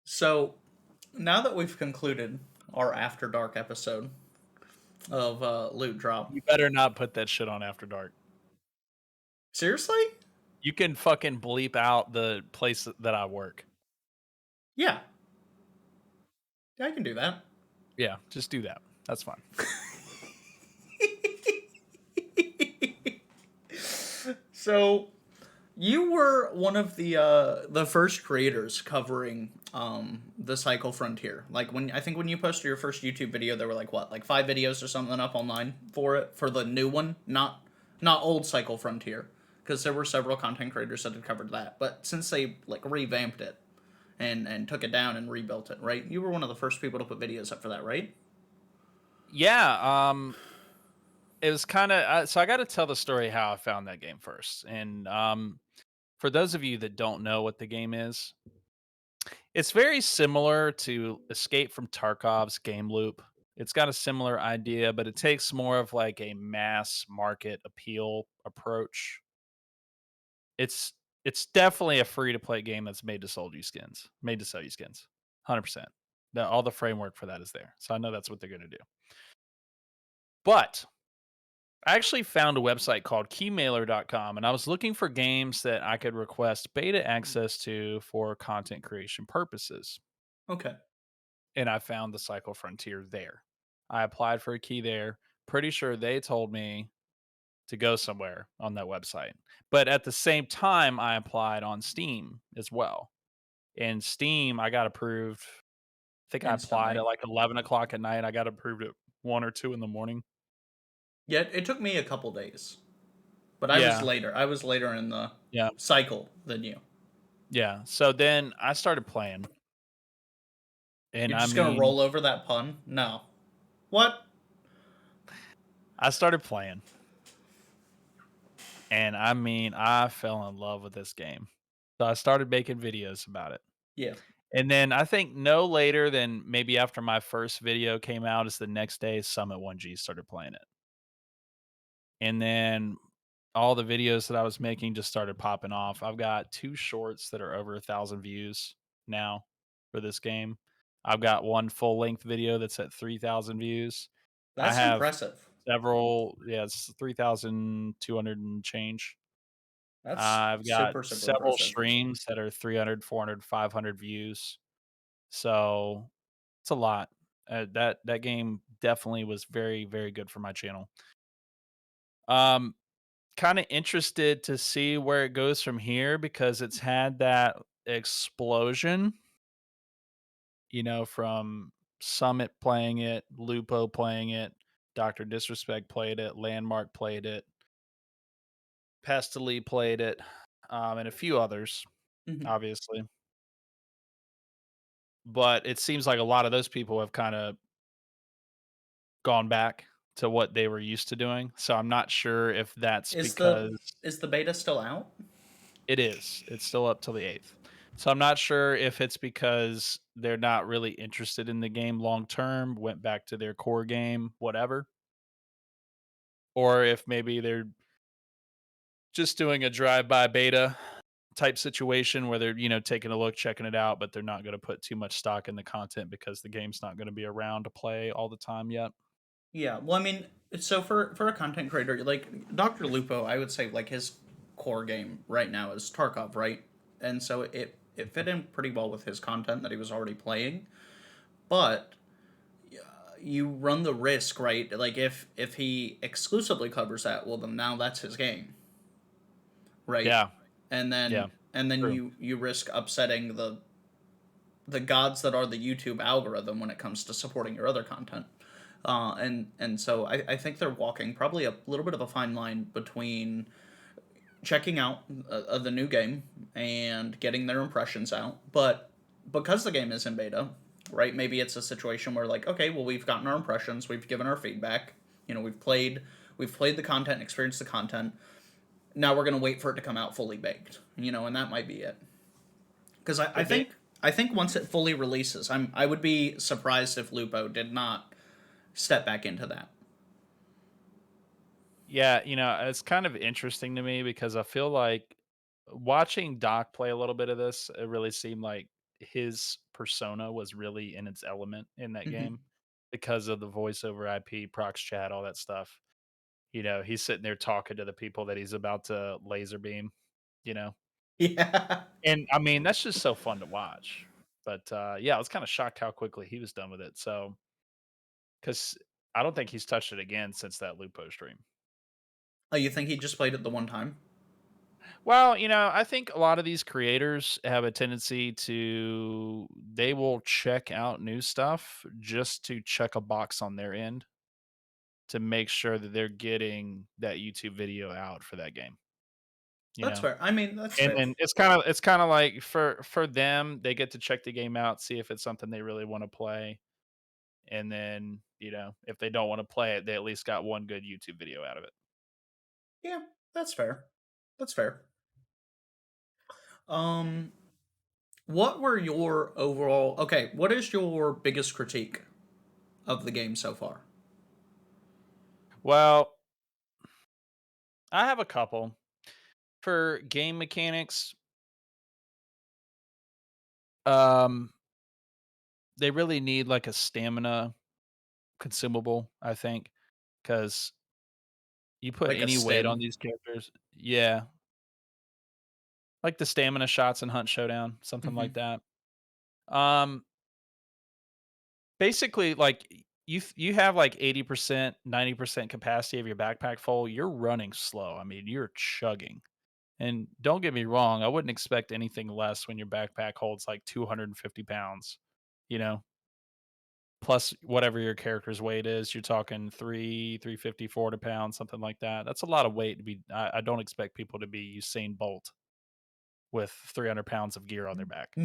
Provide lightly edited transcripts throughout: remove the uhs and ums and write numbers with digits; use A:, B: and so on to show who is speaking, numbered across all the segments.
A: So now that we've concluded our After Dark episode of Loot Drop,
B: You better not put that shit on After Dark.
A: seriously?
B: You can fucking bleep out the place that I work.
A: Yeah, I can do that.
B: Yeah, just do that. That's fine.
A: So you were one of the first creators covering the Cycle Frontier. Like when I think when you posted your first YouTube video, there were like what, like 5 videos or something up online for it for the new one, not old Cycle Frontier, because there were several content creators that had covered that. But since they like revamped it and took it down and rebuilt it, right? You were one of the first people to put videos up for that, right?
B: Yeah, it was kind of so I got to tell the story how I found that game first. And for those of you that don't know what the game is, it's very similar to Escape from Tarkov's Game Loop. It's got a similar idea, but it takes more of like a mass market appeal approach. It's it's definitely a free to play game that's made to sell you skins, 100%. All the framework for that is there, so I know that's what they're going to do. But I actually found a website called keymailer.com, and I was looking for games that I could request beta access to for content creation purposes.
A: Okay.
B: And I found the Cycle Frontier there. I applied for a key there. Pretty sure they told me to go somewhere on that website. But at the same time, I applied on Steam as well. In Steam, I got approved. I think I applied
A: Instantly.
B: at like 11 o'clock at night. I got approved at 1 or 2 in the morning.
A: Yeah, it took me a couple days, but I was
B: Yeah.
A: later. I was later in the
B: Yeah.
A: cycle than you.
B: Yeah. So then I started playing. And
A: You're
B: I
A: just gonna
B: mean,
A: roll over that pun? No. What?
B: I started playing. And I mean, I fell in love with this game. So I started making videos about it.
A: Yeah.
B: And then I think no later than maybe after my first video came out is the next day Summit 1G started playing it. And then all the videos that I was making just started popping off. I've got 2 shorts that are over 1,000 views now for this game. I've got 1 full length video that's at 3,000 views. I
A: That's
B: have
A: impressive.
B: several, yeah, it's 3,200 and change.
A: That's
B: I've got
A: super, super
B: several
A: impressive.
B: streams that are 300, 400, 500 views. So, it's a lot. That game definitely was very, very good for my channel. Um, Kinda interested to see where it goes from here because it's had that explosion, from Summit playing it, Lupo playing it, Doctor Disrespect played it, Landmark played it, Pestily played it, and a few others,
A: Mhm.
B: obviously. But it seems like a lot of those people have kinda gone back to what they were used to doing, so I'm not sure if that's
A: Is the
B: because
A: is the beta still out?
B: it is. It's still up till the 8th. So I'm not sure if it's because they're not really interested in the game long term, went back to their core game, whatever, or if maybe they're just doing a drive-by beta type situation where they're, taking a look, checking it out, but they're not going to put too much stock in the content because the game's not going to be around to play all the time yet.
A: Yeah. Well, I mean, so for a content creator like Dr. Lupo, I would say like his core game right now is Tarkov, right? And so it fit in pretty well with his content that he was already playing. But you run the risk, right? Like if he exclusively covers that, well then now that's his game, right?
B: Yeah,
A: And
B: yeah,
A: then
B: true.
A: you risk upsetting the gods that are the YouTube algorithm when it comes to supporting your other content. And so I think they're walking probably a little bit of a fine line between checking out the new game and getting their impressions out. But because the game is in beta, right? Maybe it's a situation where like, okay, well we've gotten our impressions, we've given our feedback, we've played the content, experienced the content. Now we're gonna wait for it to come out fully baked, and that might be it. Because I
B: Could be.
A: think I think once it fully releases, I would be surprised if Lupo did not step back into that.
B: Yeah, it's kind of interesting to me because I feel like watching Doc play a little bit of this, it really seemed like his persona was really in its element in that
A: Hmm.
B: game because of the voice over IP, prox chat, all that stuff. He's sitting there talking to the people that he's about to laser beam, you know?
A: Yeah.
B: And I mean, that's just so fun to watch. But yeah, I was kind of shocked how quickly he was done with it. So, because I don't think he's touched it again since that Lupo stream.
A: Oh, you think he just played it the one time?
B: Well, I think a lot of these creators have a tendency to they will check out new stuff just to check a box on their end to make sure that they're getting that YouTube video out for that game, you
A: That's
B: know.
A: fair. I mean, that's
B: And
A: fair.
B: then it's kind of like for them, they get to check the game out, see if it's something they really want to play, and then, if they don't want to play it, they at least got one good YouTube video out of it.
A: Yeah, that's fair. That's fair. Um, what were your overall? Okay, what is your biggest critique of the game so far?
B: Well, I have a couple. For game mechanics, um they really need like a stamina consumable, I think, because you put
A: Like a
B: any weight on
A: stim?
B: these characters. Yeah, like the stamina shots in Hunt Showdown, something like
A: Hmm.
B: that. Um, Basically, like you have like 80%, 90% capacity of your backpack full. You're running slow. I mean, you're chugging. And don't get me wrong, I wouldn't expect anything less when your backpack holds like 250 pounds. You know, plus whatever your character's weight is, you're talking 350, 400 pounds, something like that. That's a lot of weight to be. I don't expect people to be Usain Bolt with 300 pounds of gear on their back.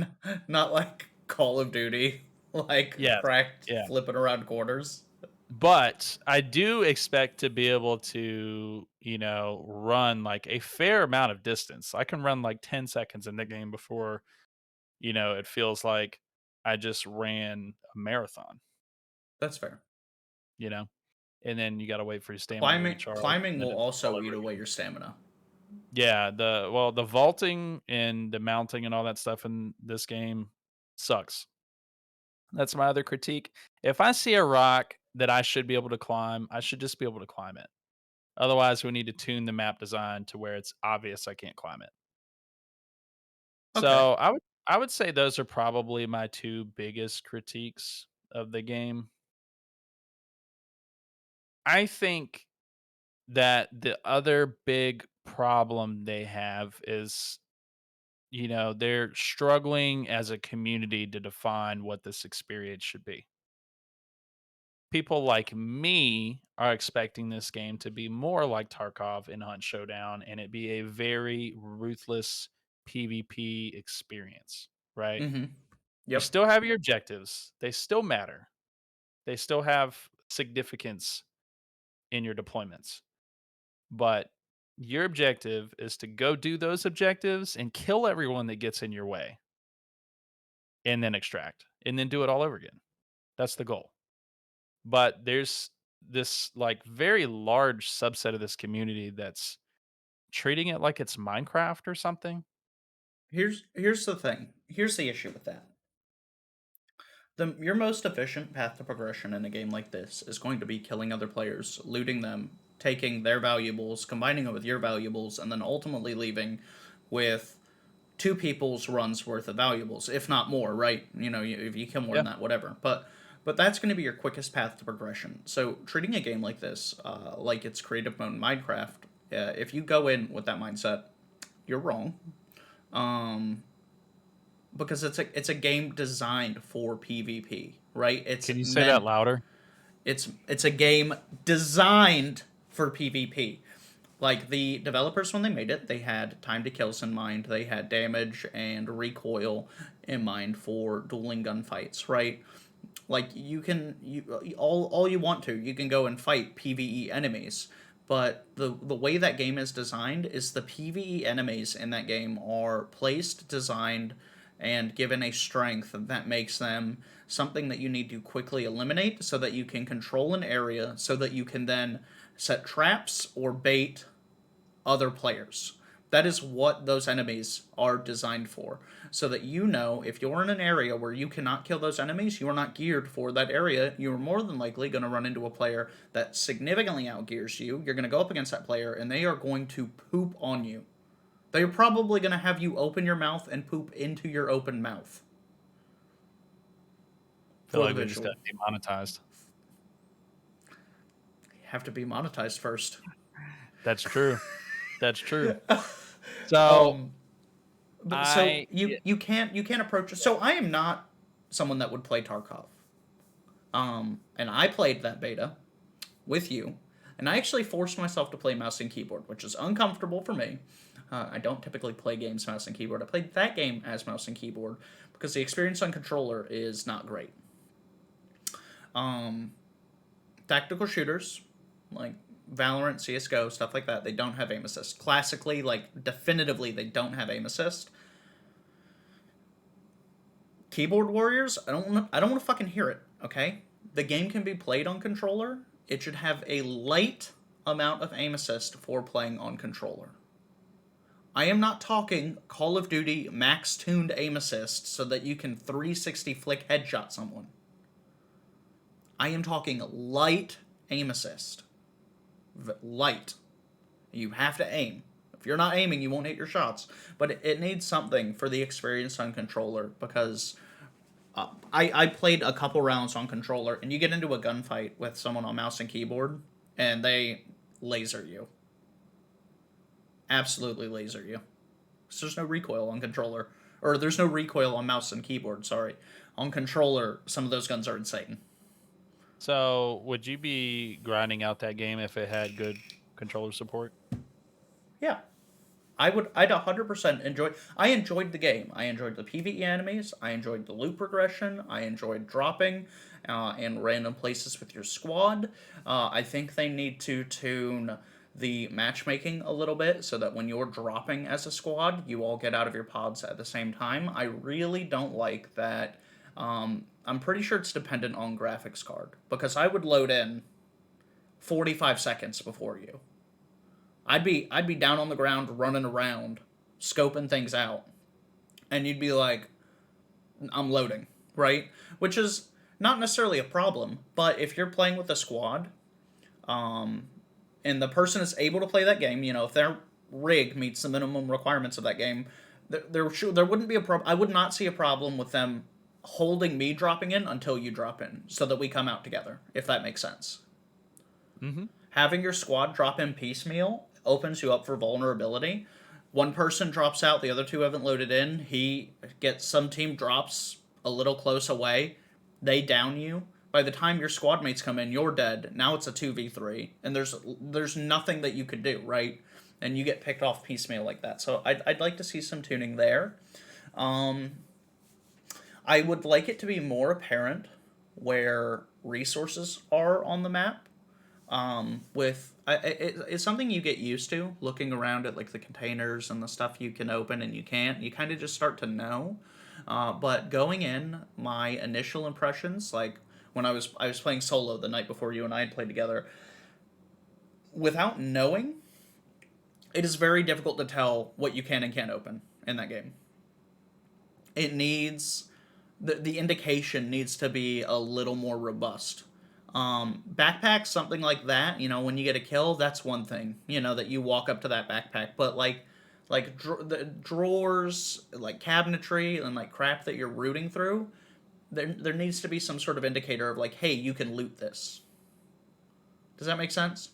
A: Not like Call of Duty, like
B: Yes.
A: cracked
B: Yeah.
A: flipping around quarters.
B: But I do expect to be able to, run like a fair amount of distance. I can run like 10 seconds in the game before, it feels like I just ran a marathon,
A: That's fair.
B: you know? And then you got to wait for your stamina to
A: Climbing
B: recharge,
A: climbing
B: and then
A: will
B: it's all
A: also
B: over
A: eat away
B: again.
A: your stamina.
B: Yeah, the vaulting and the mounting and all that stuff in this game sucks. That's my other critique. If I see a rock that I should be able to climb, I should just be able to climb it. Otherwise, we need to tune the map design to where it's obvious I can't climb it.
A: Okay.
B: So I would say those are probably my two biggest critiques of the game. I think that the other big problem they have is, they're struggling as a community to define what this experience should be. People like me are expecting this game to be more like Tarkov in Hunt Showdown and it be a very ruthless PvP experience, right?
A: Mhm.
B: You
A: Yep.
B: still have your objectives, they still matter, they still have significance in your deployments. But your objective is to go do those objectives and kill everyone that gets in your way and then extract and then do it all over again. That's the goal. But there's this like very large subset of this community that's treating it like it's Minecraft or something.
A: Here's the thing. Here's the issue with that. Your most efficient path to progression in a game like this is going to be killing other players, looting them, taking their valuables, combining it with your valuables, and then ultimately leaving with two people's runs worth of valuables, if not more. Right? If you kill more
B: Yeah.
A: than that, whatever. But that's going to be your quickest path to progression. So treating a game like this, like it's creative mode in Minecraft, if you go in with that mindset, you're wrong. Um, because it's a game designed for PvP, right?
B: Can you say that louder?
A: It's a game designed for PvP. Like the developers when they made it, they had time to kills in mind, they had damage and recoil in mind for dueling gunfights, right? Like all you want to, you can go and fight PvE enemies. But the way that game is designed is the PvE enemies in that game are placed, designed, and given a strength that makes them something that you need to quickly eliminate so that you can control an area so that you can then set traps or bait other players. That is what those enemies are designed for. So that you know if you're in an area where you cannot kill those enemies, you are not geared for that area. You're more than likely going to run into a player that significantly outgears you. You're going to go up against that player, and they are going to poop on you. They're probably going to have you open your mouth and poop into your open mouth.
B: I feel
A: For the
B: like we just got
A: visual.
B: demonetized.
A: You have to be monetized first.
B: That's true. That's true. So
A: Um, but so
B: I
A: you can't approach it. So I am not someone that would play Tarkov. And I played that beta with you, and I actually forced myself to play mouse and keyboard, which is uncomfortable for me. I don't typically play games mouse and keyboard. I played that game as mouse and keyboard because the experience on controller is not great. Um, Tactical shooters like Valorant, CS:GO, stuff like that, they don't have aim assist. Classically, like definitively, they don't have aim assist. Keyboard warriors, I don't want to fucking hear it. Okay, the game can be played on controller. It should have a light amount of aim assist for playing on controller. I am not talking Call of Duty max tuned aim assist so that you can 360 flick headshot someone. I am talking light aim assist. Light. You have to aim. If you're not aiming, you won't hit your shots. But it needs something for the experience on controller because I played a couple rounds on controller, and you get into a gunfight with someone on mouse and keyboard, and they laser you. Absolutely laser you. So there's no recoil on controller. Or there's no recoil on mouse and keyboard, sorry. On controller, some of those guns are insane.
B: So would you be grinding out that game if it had good controller support?
A: Yeah. I'd 100% enjoy. I enjoyed the game. I enjoyed the PvE enemies. I enjoyed the loot progression. I enjoyed dropping in random places with your squad. I think they need to tune the matchmaking a little bit so that when you're dropping as a squad, you all get out of your pods at the same time. I really don't like that. I'm pretty sure it's dependent on graphics card because I would load in 45 seconds before you. I'd be down on the ground running around, scoping things out, and you'd be like, "I'm loading," right? Which is not necessarily a problem, but if you're playing with a squad, um, and the person is able to play that game, if their rig meets the minimum requirements of that game, there wouldn't be a problem. I would not see a problem with them holding me dropping in until you drop in, so that we come out together, if that makes sense.
B: Mm-hmm.
A: Having your squad drop in piecemeal opens you up for vulnerability. One person drops out, the other two haven't loaded in. He gets some team drops a little close away. They down you. By the time your squad mates come in, you're dead. Now it's a 2v3, and there's nothing that you could do, right? And you get picked off piecemeal like that. So I'd like to see some tuning there. Um, I would like it to be more apparent where resources are on the map it's something you get used to looking around at like the containers and the stuff you can open and you can't. You kind of just start to know. But going in, my initial impressions, like when I was playing solo the night before you and I had played together, without knowing, it is very difficult to tell what you can and can't open in that game. It needs the indication needs to be a little more robust. Backpacks, something like that. When you get a kill, that's one thing. That you walk up to that backpack, but the drawers, like cabinetry, and like crap that you're rooting through, there needs to be some sort of indicator of like, hey, you can loot this. Does that make sense?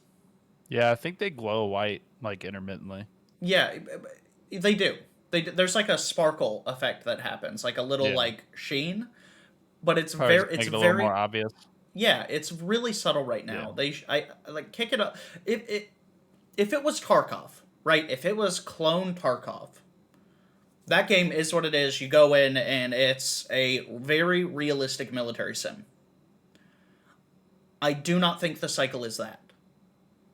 B: Yeah, I think they glow white like intermittently.
A: Yeah, they do. There's like a sparkle effect that happens, like a little
B: Yeah,
A: like sheen, but it's
B: probably
A: very
B: just
A: it's
B: make it a little more
A: very
B: obvious.
A: yeah, it's really subtle right
B: Yeah.
A: now. I like kick it up. If it was Tarkov, right? If it was clone Tarkov, that game is what it is. You go in and it's a very realistic military sim. I do not think the cycle is that.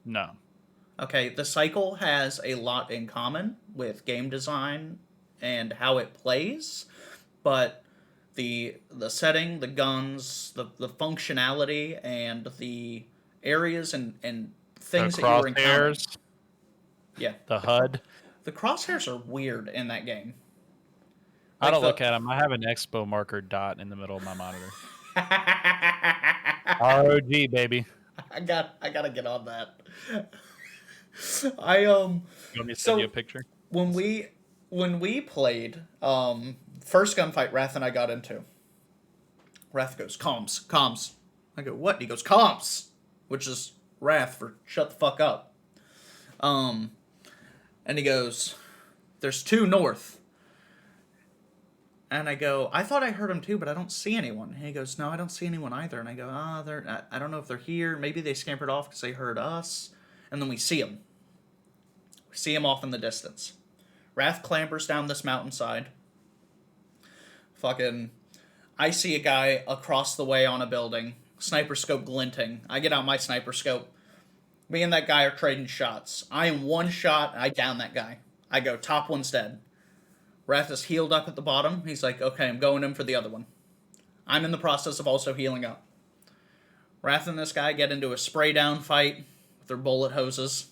B: No.
A: Okay, the cycle has a lot in common with game design and how it plays, but the setting, the guns, the functionality, and the areas and
B: The
A: things that you were encountering.
B: crosshairs,
A: Yeah,
B: the HUD.
A: The crosshairs are weird in that game.
B: I
A: Like
B: don't look
A: the
B: at them. I have an expo marker dot in the middle of my monitor. ROG, baby.
A: I gotta get on that. I
B: You want me to send you a
A: so
B: picture?
A: when
B: Let's see.
A: we played first gunfight Wrath and I got into, Wrath goes, comms, comms. I go, what? He goes, comms, which is Wrath for shut the fuck up. Um, and he goes, there's two north. And I go, I thought I heard him too, but I don't see anyone. And he goes, no, I don't see anyone either. And I go, I don't know if they're here. Maybe they scampered off because they heard us. And then we see them. We see him off in the distance. Wrath clambers down this mountainside. Fucking, I see a guy across the way on a building. Sniper scope glinting. I get out my sniper scope. Me and that guy are trading shots. I am one shot. I down that guy. I go, top one's dead. Wrath is healed up at the bottom. He's like, okay, I'm going in for the other one. I'm in the process of also healing up. Wrath and this guy get into a spray down fight with their bullet hoses.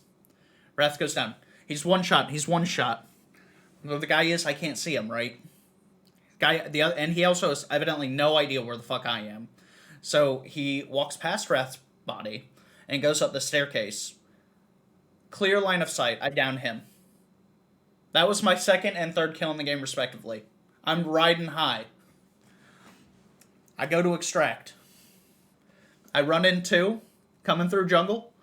A: Wrath goes down. He's one shot. He's one shot. Where the guy is, I can't see him, right? And he also has evidently no idea where the fuck I am. So he walks past Wrath's body and goes up the staircase. Clear line of sight. I down him. That was my second and third kill in the game, respectively. I'm riding high. I go to extract. I run into, coming through jungle.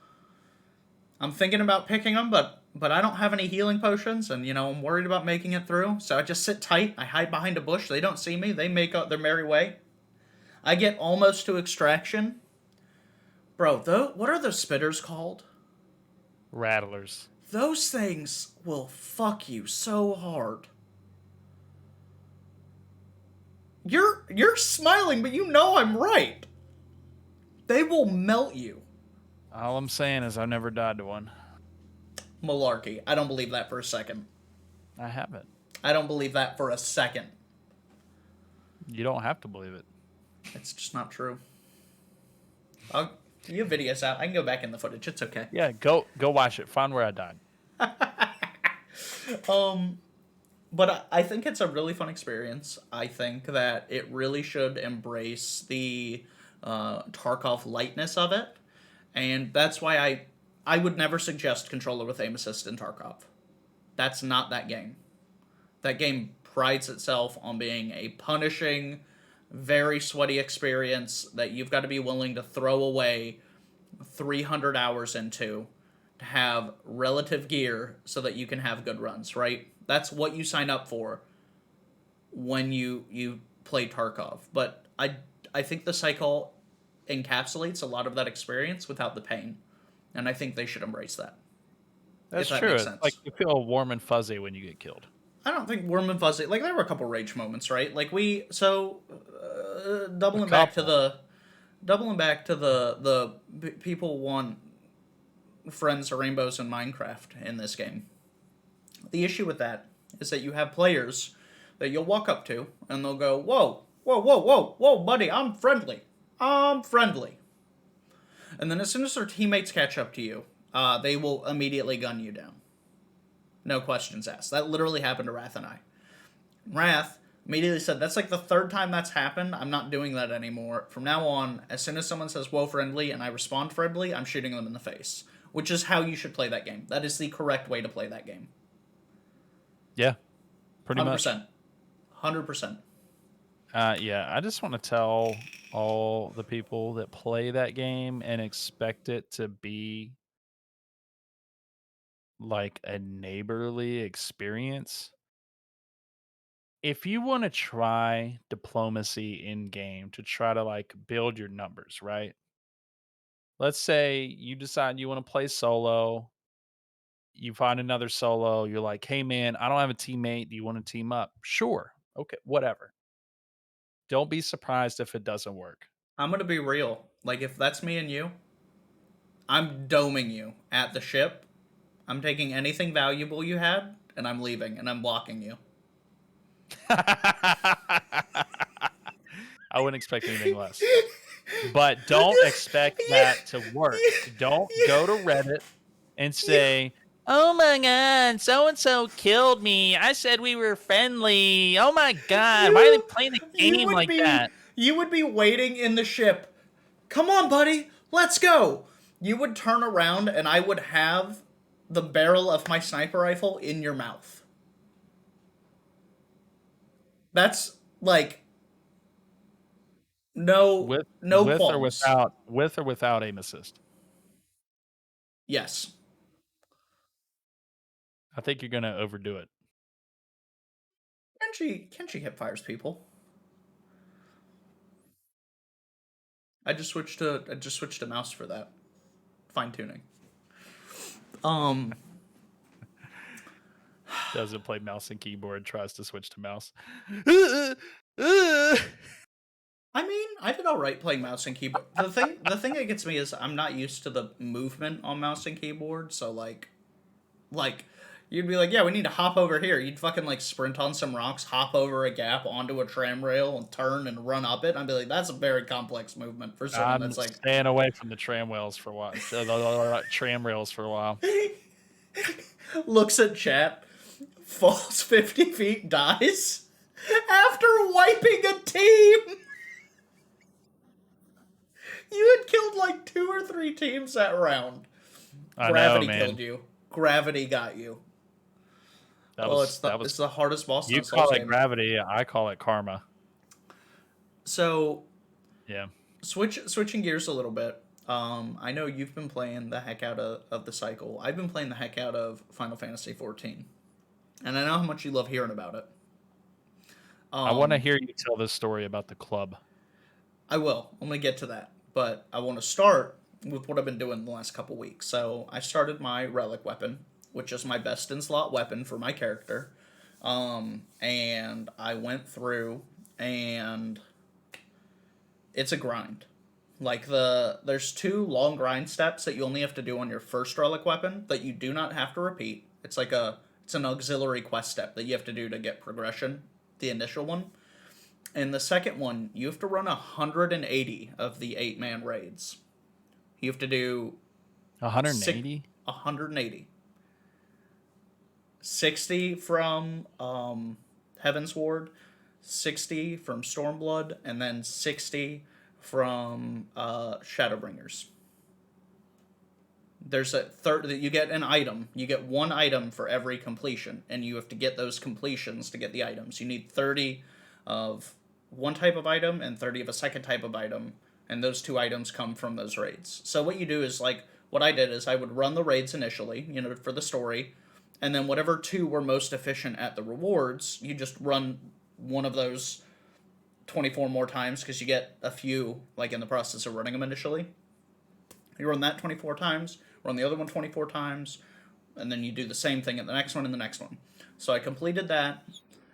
A: I'm thinking about picking them, but I don't have any healing potions, and I'm worried about making it through. So I just sit tight. I hide behind a bush. They don't see me. They make up their merry way. I get almost to extraction. Bro, what are those spitters called?
B: Rattlers.
A: Those things will fuck you so hard. You're smiling, but you know I'm right. They will melt you.
B: All I'm saying is I've never died to one.
A: Malarkey. I don't believe that for a second.
B: I haven't.
A: I don't believe that for a second.
B: You don't have to believe it.
A: It's just not true. You have videos out. I can go back in the footage. It's okay.
B: Yeah, go watch it. Find where I died.
A: But I think it's a really fun experience. I think that it really should embrace the Tarkov lightness of it, and that's why I would never suggest controller with aim assist in Tarkov. That's not that game. That game prides itself on being a punishing, very sweaty experience that you've got to be willing to throw away 300 hours into to have relative gear so that you can have good runs, right? That's what you sign up for when you play Tarkov. But I think the cycle encapsulates a lot of that experience without the pain. And I think they should embrace that.
B: That's
A: that
B: true.
A: makes
B: It's
A: sense.
B: like you feel warm and fuzzy when you get killed.
A: I don't think warm and fuzzy. Like there were a couple rage moments, right? Like doubling back to the people want friends or rainbows in Minecraft in this game. The issue with that is that you have players that you'll walk up to and they'll go, whoa, whoa, whoa, whoa, whoa, buddy, I'm friendly. I'm friendly. And then as soon as their teammates catch up to you, they will immediately gun you down. No questions asked. That literally happened to Wrath and I. Wrath immediately said, that's like the third time that's happened. I'm not doing that anymore. From now on, as soon as someone says, whoa, friendly, and I respond friendly, I'm shooting them in the face. Which is how you should play that game. That is the correct way to play that game.
B: Yeah, pretty
A: 100%.
B: much.
A: 100%.
B: Yeah, I just want to tell all the people that play that game and expect it to be like a neighborly experience. If you want to try diplomacy in game to try to like build your numbers, right? Let's say you decide you want to play solo, you find another solo, you're like, hey man, I don't have a teammate. Do you want to team up? Sure. Okay, whatever. Don't be surprised if it doesn't work.
A: I'm going to be real. Like, if that's me and you, I'm doming you at the ship. I'm taking anything valuable you had, and I'm leaving, and I'm blocking you.
B: I wouldn't expect anything less. But don't expect that to work. Don't go to Reddit and say, Oh my god, so and so killed me. I said we were friendly. Oh my god, why are they
A: You
B: playing the
A: you
B: game
A: would
B: like
A: be
B: that?
A: you would be waiting in the ship. Come on, buddy, let's go. You would turn around and I would have the barrel of my sniper rifle in your mouth. That's like no
B: With
A: no qualms.
B: with or without aim assist.
A: Yes.
B: I think you're gonna overdo it.
A: Kenshi hip fires people. I just switched to mouse for that. Fine tuning. Um
B: Doesn't play mouse and keyboard, tries to switch to mouse.
A: I mean, I did all right playing mouse and keyboard. The thing that gets me is I'm not used to the movement on mouse and keyboard. So like you'd be like, yeah, we need to hop over here. You'd fucking like sprint on some rocks, hop over a gap onto a tram rail, and turn and run up it. I'd be like, that's a very complex movement for someone
B: I'm
A: that's like
B: staying away from the tram rails for a while. Tram rails for a while.
A: looks at chat, falls 50 feet, dies after wiping a team. You had killed like 2 or 3 teams that round.
B: I know,
A: Gravity
B: man.
A: killed you. Gravity got you.
B: That
A: It's
B: was.
A: the hardest boss in
B: You
A: a Souls
B: call it
A: game.
B: gravity. I call it karma.
A: So
B: Yeah.
A: switching gears a little bit. I know you've been playing the heck out of the cycle. I've been playing the heck out of Final Fantasy 14, and I know how much you love hearing about it.
B: I want to
A: Um,
B: hear you tell this story about the club.
A: I will. I'm gonna get to that, but I want to start with what I've been doing the last couple weeks. So I started my relic weapon, which is my best in slot weapon for my character. And I went through, and it's a grind. Like there's 2 long grind steps that you only have to do on your first relic weapon that you do not have to repeat. It's an auxiliary quest step that you have to do to get progression. The initial one. And the second one, you have to run 180 of the 8-man raids. You have to do
B: 180.
A: 180. 60 from Heaven's Ward, 60 from Stormblood, and then 60 from Shadowbringers. There's a third that you get an item. You get 1 item for every completion, and you have to get those completions to get the items. You need 30 of one type of item and 30 of a second type of item, and those 2 items come from those raids. So what you do is like what I did is I would run the raids initially, for the story, and then whatever 2 were most efficient at the rewards, you just run one of those 24 more times because you get a few like in the process of running them initially. You run that 24 times, run the other one 24 times, and then you do the same thing at the next one and the next one. So I completed that,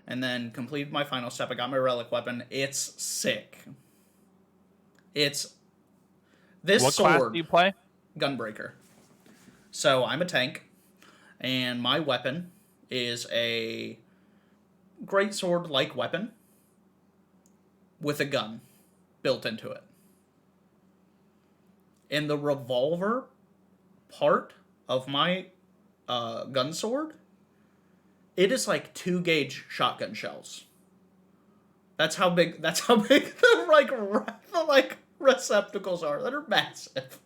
A: and then completed my final step. I got my relic weapon. It's sick. It's this
B: What class
A: sword,
B: do you play?
A: Gunbreaker. So I'm a tank, and my weapon is a great sword like weapon with a gun built into it. In the revolver part of my gun sword, it is like 2 gauge shotgun shells. That's how big. That's how big the receptacles are. That are massive.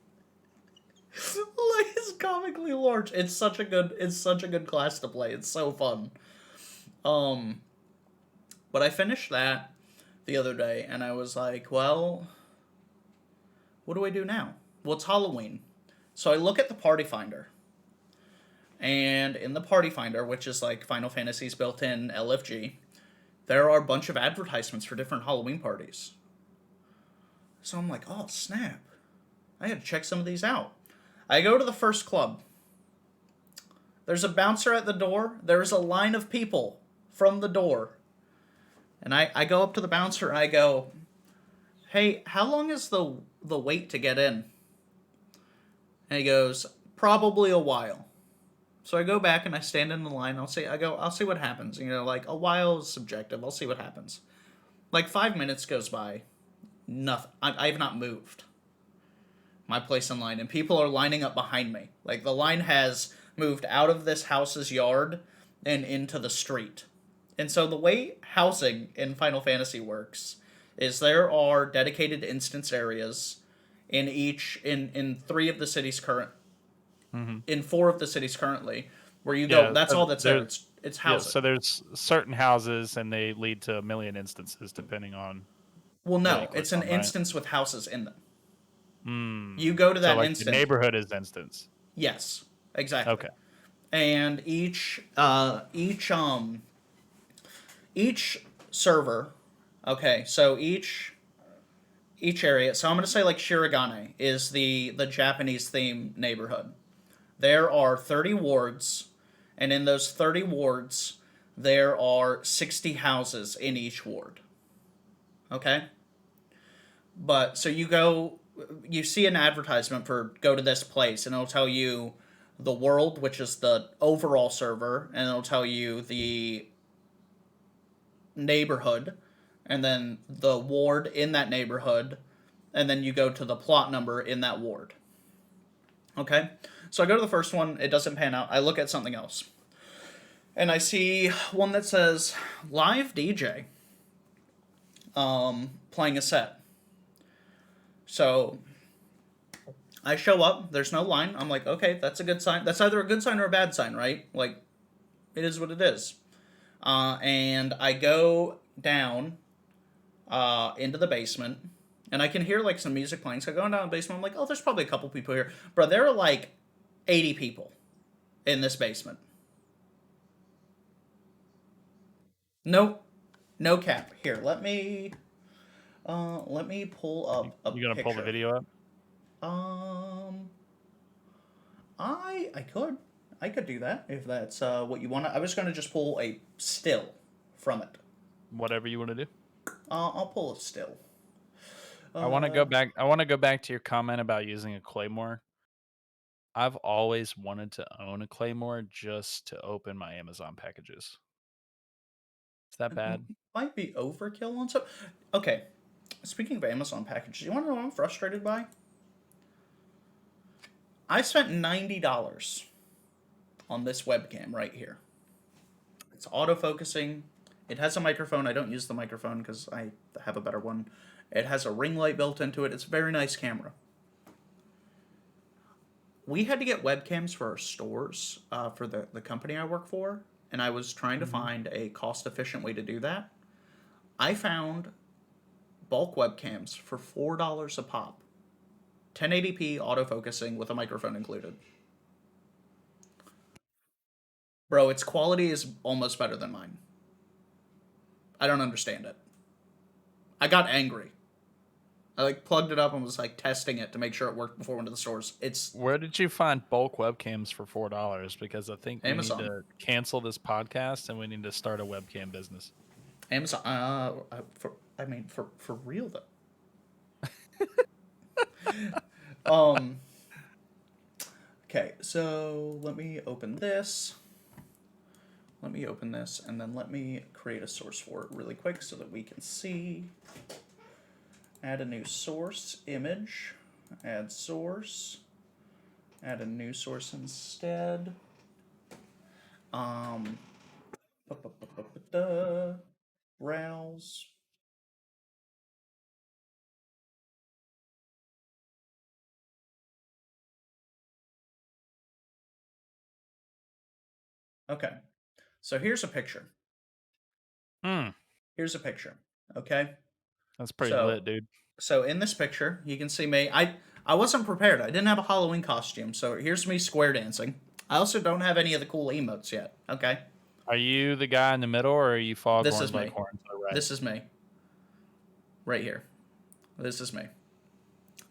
A: Like it's comically large. It's such a good class to play. It's so fun. Um, but I finished that the other day, and I was like, well, what do I do now? Well, it's Halloween, so I look at the Party Finder, and in the Party Finder, which is like Final Fantasy's built-in LFG, there are a bunch of advertisements for different Halloween parties. So I'm like, oh snap, I gotta check some of these out. I go to the first club. There's a bouncer at the door. There's a line of people from the door. And I go up to the bouncer and I go, hey, how long is the wait to get in? And he goes, probably a while. So I go back and I stand in the line. I'll see what happens. Like a while is subjective. I'll see what happens. Like 5 minutes goes by. Nothing. I've not moved my place in line, and people are lining up behind me. Like the line has moved out of this house's yard and into the street. And so the way housing in Final Fantasy works is there are dedicated instance areas in three of the cities current
B: Hmm.
A: in four of the cities currently where you go.
B: Yeah.
A: That's
B: So
A: all that's there.
B: there's
A: It's
B: yeah. So
A: housing.
B: there's certain houses, and they lead to a million instances depending on
A: Well,
B: what you
A: no,
B: click
A: it's an
B: on, right?
A: instance with houses in them. You
B: Mm.
A: go to
B: So
A: that
B: like the
A: instance.
B: neighborhood is instance.
A: Yes, exactly.
B: Okay.
A: And each server. Okay, so each area. So I'm gonna say like Shirogane is the Japanese theme neighborhood. There are 30 wards, and in those 30 wards, there are 60 houses in each ward. Okay, but so you see an advertisement for go to this place, and it'll tell you the world, which is the overall server, and it'll tell you the neighborhood, and then the ward in that neighborhood, and then you go to the plot number in that ward. Okay? So I go to the first one, it doesn't pan out. I look at something else. And I see one that says live DJ playing a set. So I show up, there's no line. I'm like, okay, that's a good sign. That's either a good sign or a bad sign, right? Like, it is what it is. And I go down into the basement, and I can hear like some music playing. So going down the basement, I'm like, oh, there's probably a couple people here, bro. There are like 80 people in this basement. Nope, no cap. Here, let me pull
B: You,
A: up a
B: you gonna pull the
A: picture.
B: video up?
A: Um, I could do that if that's what you want. I was gonna just pull a still from it.
B: Whatever you want to do.
A: I'll pull a still.
B: I want to go
A: Uh,
B: back. I want to go back to your comment about using a claymore. I've always wanted to own a claymore just to open my Amazon packages. Is that bad?
A: might be overkill on some. Okay, speaking of Amazon packages, you want to know what I'm frustrated by? I spent $90 on this webcam right here. It's autofocusing. It has a microphone. I don't use the microphone because I have a better one. It has a ring light built into it. It's a very nice camera. We had to get webcams for our stores for the company I work for, and I was trying to
B: Hmm.
A: find a cost efficient way to do that. I found bulk webcams for $4 a pop, 1080p autofocusing with a microphone included. Bro, its quality is almost better than mine. I don't understand it. I got angry. I like plugged it up and was like testing it to make sure it worked before I went to the stores. It's
B: Where did you find bulk webcams for $4? Because I think we need
A: Amazon.
B: to cancel this podcast and we need to start a webcam business.
A: Amazon. I mean, for real though. Um. Okay, so let me open this. Let me open this, and then let me create a source for it really quick so that we can see. Add a new source image. Add source. Add a new source instead. Um. Browse. Okay. So here's a picture.
B: Hmm.
A: Here's a picture. Okay.
B: That's pretty
A: So
B: lit, dude.
A: so in this picture, you can see me. I wasn't prepared. I didn't have a Halloween costume. So here's me square dancing. I also don't have any of the cool emotes yet. Okay.
B: Are you the guy in the middle, or are you
A: This
B: Foghorn
A: is me.
B: Leghorn to the right?
A: This is me. Right here. This is me.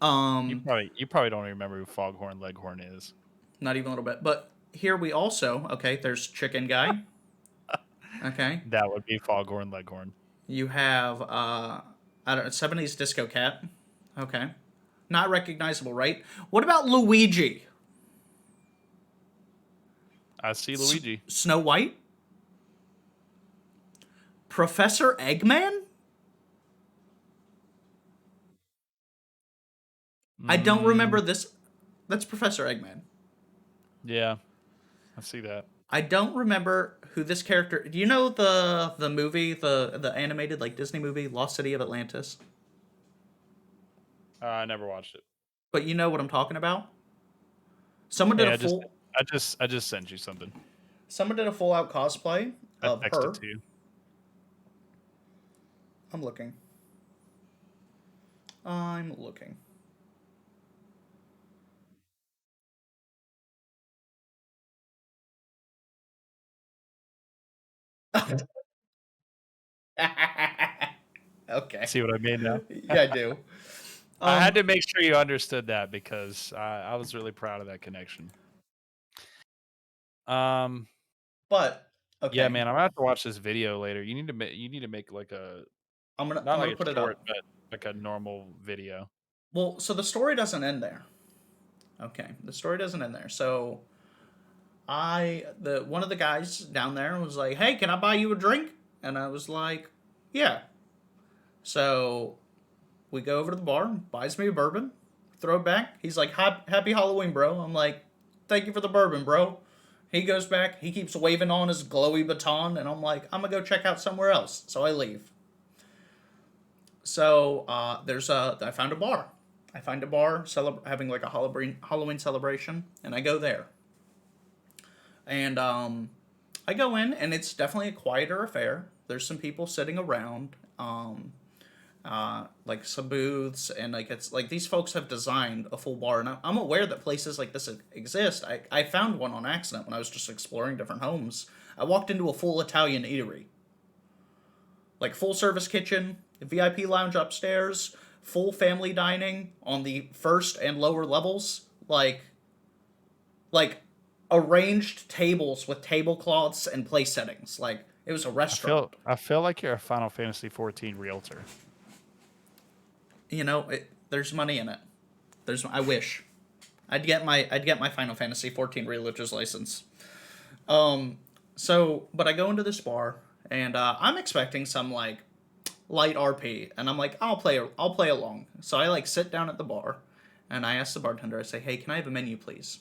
B: You
A: Um,
B: probably don't remember who Foghorn Leghorn is.
A: not even a little bit. But here we also, okay, there's Chicken Guy. Okay.
B: That would be Foghorn Leghorn.
A: You have I don't know, 70s Disco Cat. Okay. Not recognizable, right? What about Luigi?
B: I see Luigi.
A: Snow White? Professor Eggman? I don't
B: Mm,
A: remember this. That's Professor Eggman.
B: yeah. I see that.
A: I don't remember who this character. Do you know the movie, the animated like Disney movie, Lost City of Atlantis?
B: I never watched it.
A: But you know what I'm talking about. Someone did
B: Hey,
A: a full
B: I just sent you something.
A: someone did a full out cosplay
B: I
A: of
B: texted
A: her.
B: to you.
A: I'm looking. I'm looking. Okay.
B: See what I mean now?
A: Yeah, I do.
B: I had
A: Um,
B: to make sure you understood that because I was really proud of that connection. Um,
A: but
B: yeah,
A: okay.
B: man, I'm gonna have to watch this video later. You need to make like a not
A: I'm
B: like
A: gonna
B: a
A: put it
B: short,
A: up.
B: but like a normal video.
A: Well, so the story doesn't end there. Okay, the story doesn't end there. So the one of the guys down there was like, "Hey, can I buy you a drink?" And I was like, "Yeah." So we go over to the bar, buys me a bourbon, throw it back. He's like, "Happy Halloween, bro." I'm like, "Thank you for the bourbon, bro." He goes back. He keeps waving on his glowy baton, and I'm like, "I'm gonna go check out somewhere else." So I leave. So I found a bar. I find a bar having like a Halloween celebration, and I go there. And I go in, and it's definitely a quieter affair. There's some people sitting around, like some booths, and like it's like these folks have designed a full bar. And I'm aware that places like this exist. I found one on accident when I was just exploring different homes. I walked into a full Italian eatery, like full service kitchen, VIP lounge upstairs, full family dining on the first and lower levels, like arranged tables with tablecloths and place settings. Like it was a restaurant.
B: I feel like you're a Final Fantasy 14 realtor.
A: You know, there's money in it. I wish I'd get my Final Fantasy 14 realtor's license. But I go into this bar and I'm expecting some like light RP, and I'm like, I'll play along. So I like sit down at the bar, and I ask the bartender. I say, "Hey, can I have a menu, please?"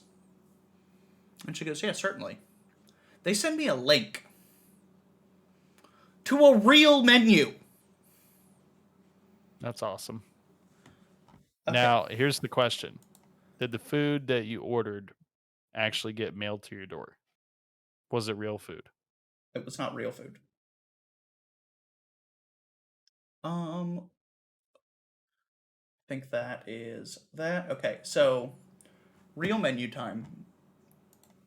A: And she goes, "Yeah, certainly." They send me a link to a real menu.
B: That's awesome.
A: Okay,
B: Now, here's the question. Did the food that you ordered actually get mailed to your door? Was it real food?
A: it was not real food. I think that is that. Okay, so real menu time.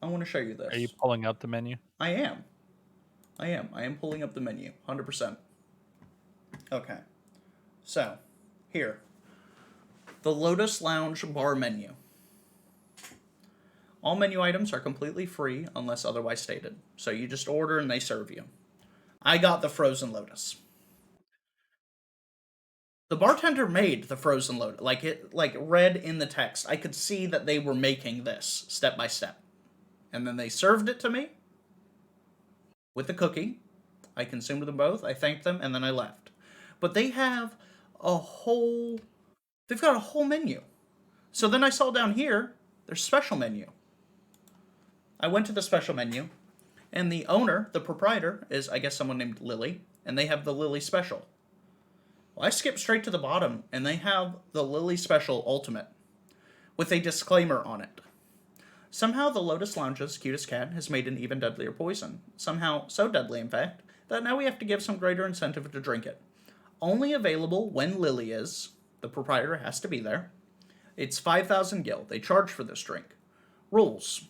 A: I want to show you
B: Are you
A: this.
B: pulling up the menu?
A: I am. I am pulling up the menu. 100%. Okay. So, here. The Lotus Lounge bar menu. All menu items are completely free unless otherwise stated. So you just order and they serve you. I got the frozen lotus. The bartender made the frozen lotus, like read in the text. I could see that they were making this step by step. And then they served it to me with the cookie. I consumed them both. I thanked them and then I left. But a whole they've got a whole menu. So then I saw down here there's special menu. I went to the special menu, and the owner, the proprietor, is I guess someone named Lily, and they have the Lily Special. Well, I skipped straight to the bottom, and they have the Lily Special Ultimate with a disclaimer on it. Somehow, the Lotus Lounge's cutest cat has made an even deadlier poison. Somehow, so deadly, in fact, that now we have to give some greater incentive to drink it. Only available when Lily is. The proprietor has to be there. It's 5,000 gil. They charge for this drink. Rules.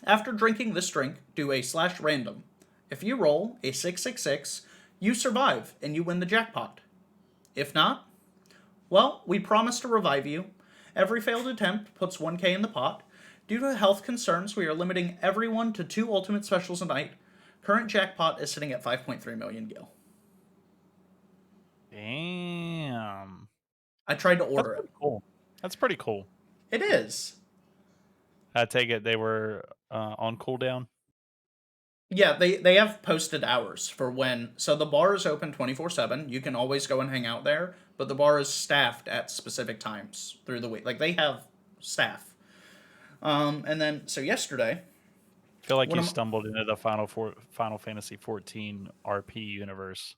A: After drinking this drink, do a slash random. If you roll a 666, you survive and you win the jackpot. If not, well, we promise to revive you. Every failed attempt puts 1k in the pot. Due to health concerns, we are limiting everyone to 2 ultimate specials a night. Current jackpot is sitting at 5.3 million gil.
B: Damn.
A: I tried to
B: That's
A: order it.
B: pretty cool. That's pretty cool.
A: It is.
B: I take it they were on cooldown.
A: Yeah, they have posted hours for when. So the bar is open 24/7. You can always go and hang out there, but the bar is staffed at specific times through the week. Like they have staff. And then so yesterday,
B: feel like
A: What
B: you
A: am
B: stumbled into the Final Fantasy 14 RP universe,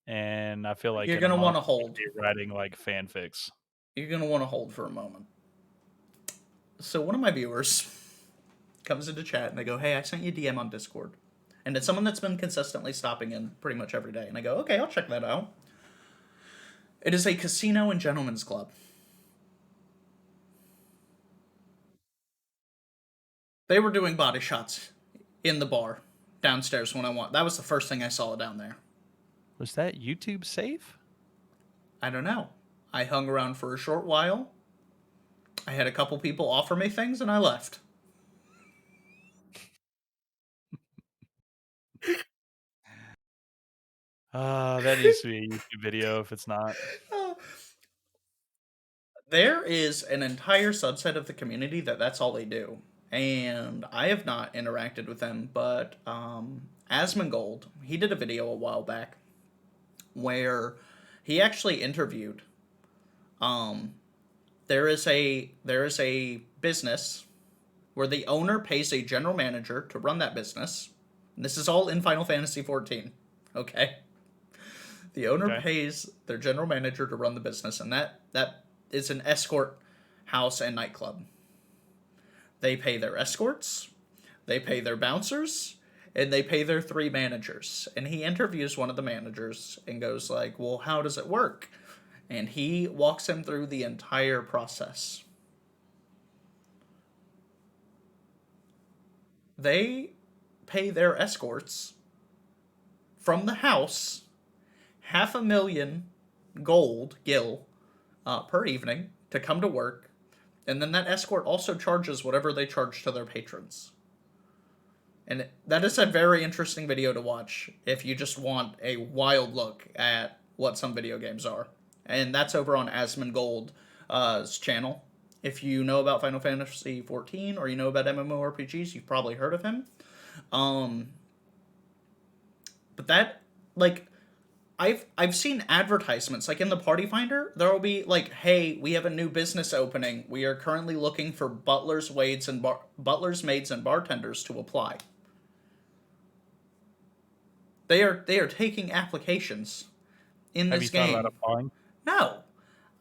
B: and I feel like
A: You're
B: in a
A: gonna want
B: month
A: to
B: you're
A: hold.
B: gonna be writing like fanfics.
A: You're gonna want to hold for a moment. So one of my viewers comes into chat and they go, "Hey, I sent you a DM on Discord," and it's someone that's been consistently stopping in pretty much every day. And I go, "Okay, I'll check that out." It is a casino and gentlemen's club. They were doing body shots in the bar downstairs when I went. That was the first thing I saw down there.
B: Was that YouTube safe?
A: I don't know. I hung around for a short while. I had a couple people offer me things and I left.
B: That needs to be a YouTube video if it's not.
A: There is an entire subset of the community that's all they do. And I have not interacted with them, but Asmongold, he did a video a while back where he actually interviewed. Um, there is a business where the owner pays a general manager to run that business. And this is all in Final Fantasy 14. Okay, the owner
B: Okay.
A: pays their general manager to run the business, and that is an escort house and nightclub. They pay their escorts, they pay their bouncers, and they pay their 3 managers. And he interviews one of the managers and goes like, "Well, how does it work?" And he walks him through the entire process. They pay their escorts from the house 500,000 gold gil per evening to come to work, and then that escort also charges whatever they charge to their patrons. And that is a very interesting video to watch if you just want a wild look at what some video games are. And that's over on Asmongold's channel. If you know about Final Fantasy 14 or you know about MMORPGs, you've probably heard of him. Um, but that, like, I've seen advertisements like in the Party Finder. There will be like, "Hey, we have a new business opening. We are currently looking for butlers, maids, and bartenders to apply." They are taking applications in
B: Have
A: this
B: you thought about
A: game.
B: applying?
A: No,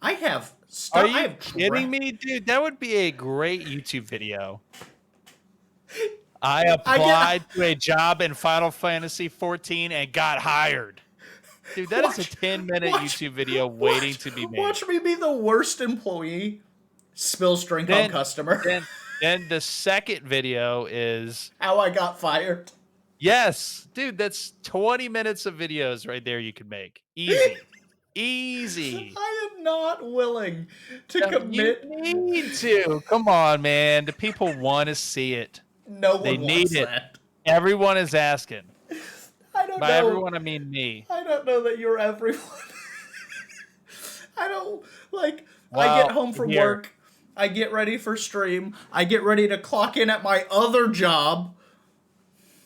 A: I have
B: Are
A: stuff. I
B: you
A: have
B: kidding me, dude? That would be a great YouTube video. I
A: I get.
B: applied to a job in Final Fantasy 14 and got hired. Dude, that is a
A: Watch,
B: 10-minute
A: watch,
B: YouTube video waiting to be made.
A: watch me be the worst employee. Spills drink on
B: Then
A: customer.
B: then then the second video is
A: How I got fired.
B: yes, dude, that's 20 minutes of videos right there you could make. Easy. Easy.
A: I am not willing to
B: You
A: commit.
B: need to. Come on, man. The people want to see it.
A: No
B: They
A: one
B: need
A: wants
B: it.
A: that.
B: Everyone is asking.
A: I don't
B: By
A: know.
B: everyone, I mean me.
A: I don't know that you're everyone. I don't like. I get
B: Well,
A: home from
B: here.
A: work. I get ready for stream. I get ready to clock in at my other job.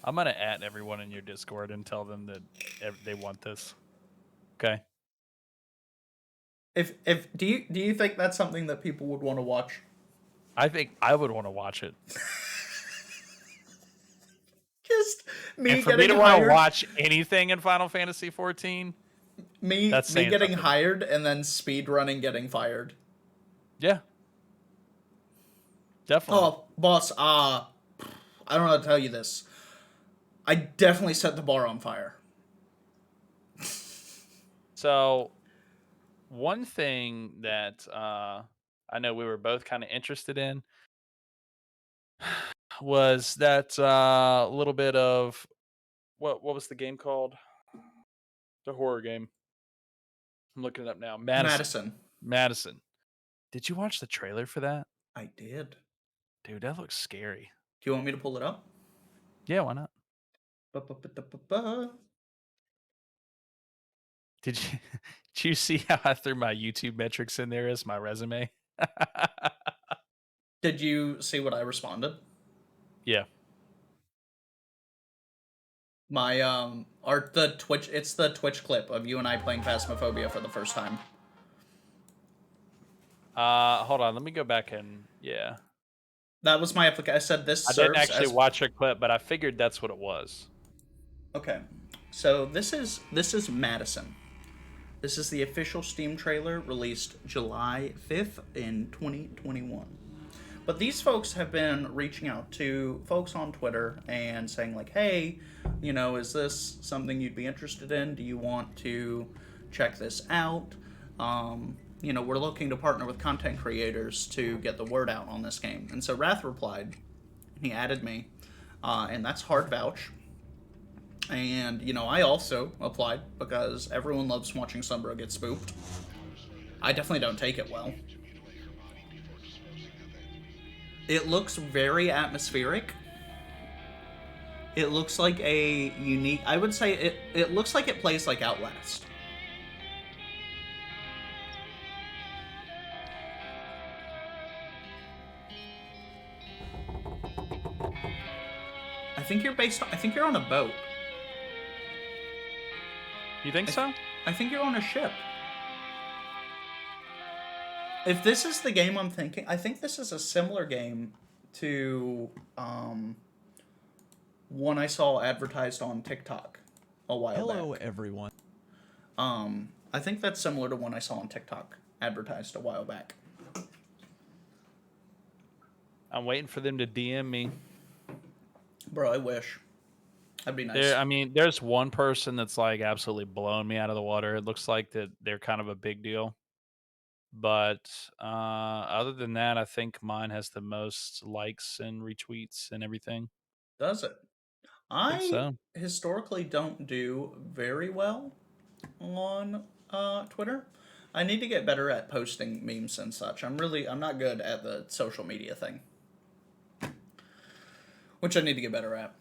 B: I'm gonna add everyone in your Discord and tell them that they want this. Okay.
A: If do you think that's something that people would want to watch?
B: I think I would want to watch it.
A: Just me
B: And for me
A: getting
B: to want to
A: hired.
B: watch anything in Final Fantasy 14,
A: Me
B: that's saying
A: getting
B: something.
A: hired and then speed running getting fired.
B: Yeah. Definitely.
A: Oh, boss. I don't know how to tell you this. I definitely set the bar on fire.
B: So, one thing that I know we were both kind of interested in was that little bit of what was the game called? The horror game. I'm looking it up now.
A: Madison.
B: Madison. Did you watch the trailer for that?
A: I did.
B: Dude, that looks scary.
A: Do you want me to pull it up?
B: Yeah, why not?
A: Ba-ba-ba-da-ba-ba.
B: Did you did you see how I threw my YouTube metrics in there as my resume?
A: Did you see what I responded?
B: Yeah.
A: My the Twitch. It's the Twitch clip of you and I playing Phasmophobia for the first time.
B: Hold on, let me go back and yeah.
A: That was my application. I said this
B: I didn't
A: serves
B: actually
A: as
B: watch a clip, but I figured that's what it was.
A: okay. So this is Madison. This is the official Steam trailer released July 5th in 2021. But these folks have been reaching out to folks on Twitter and saying like, "Hey, is this something you'd be interested in? Do you want to check this out? We're looking to partner with content creators to get the word out on this game." And so Wrath replied, he added me, and that's hard vouch. And I also applied because everyone loves watching Sunbro get spooked. I definitely don't take it well. It looks very atmospheric. It looks like a unique. I would say it looks like it plays like Outlast. I think you're on a boat.
B: You think
A: I, th-
B: so?
A: I think you're on a ship. If this is the game I'm thinking, I think this is a similar game to one I saw advertised on TikTok a while
C: Hello,
A: back.
C: everyone.
A: I think that's similar to one I saw on TikTok advertised a while back.
B: I'm waiting for them to DM me.
A: Bro, I wish. That'd be nice.
B: I mean, there's one person that's like absolutely blown me out of the water. It looks like that they're kind of a big deal. But other than that, I think mine has the most likes and retweets and everything.
A: Does it?
B: I think
A: I
B: so.
A: historically don't do very well on Twitter. I need to get better at posting memes and such. I'm not good at the social media thing, which I need to get better at.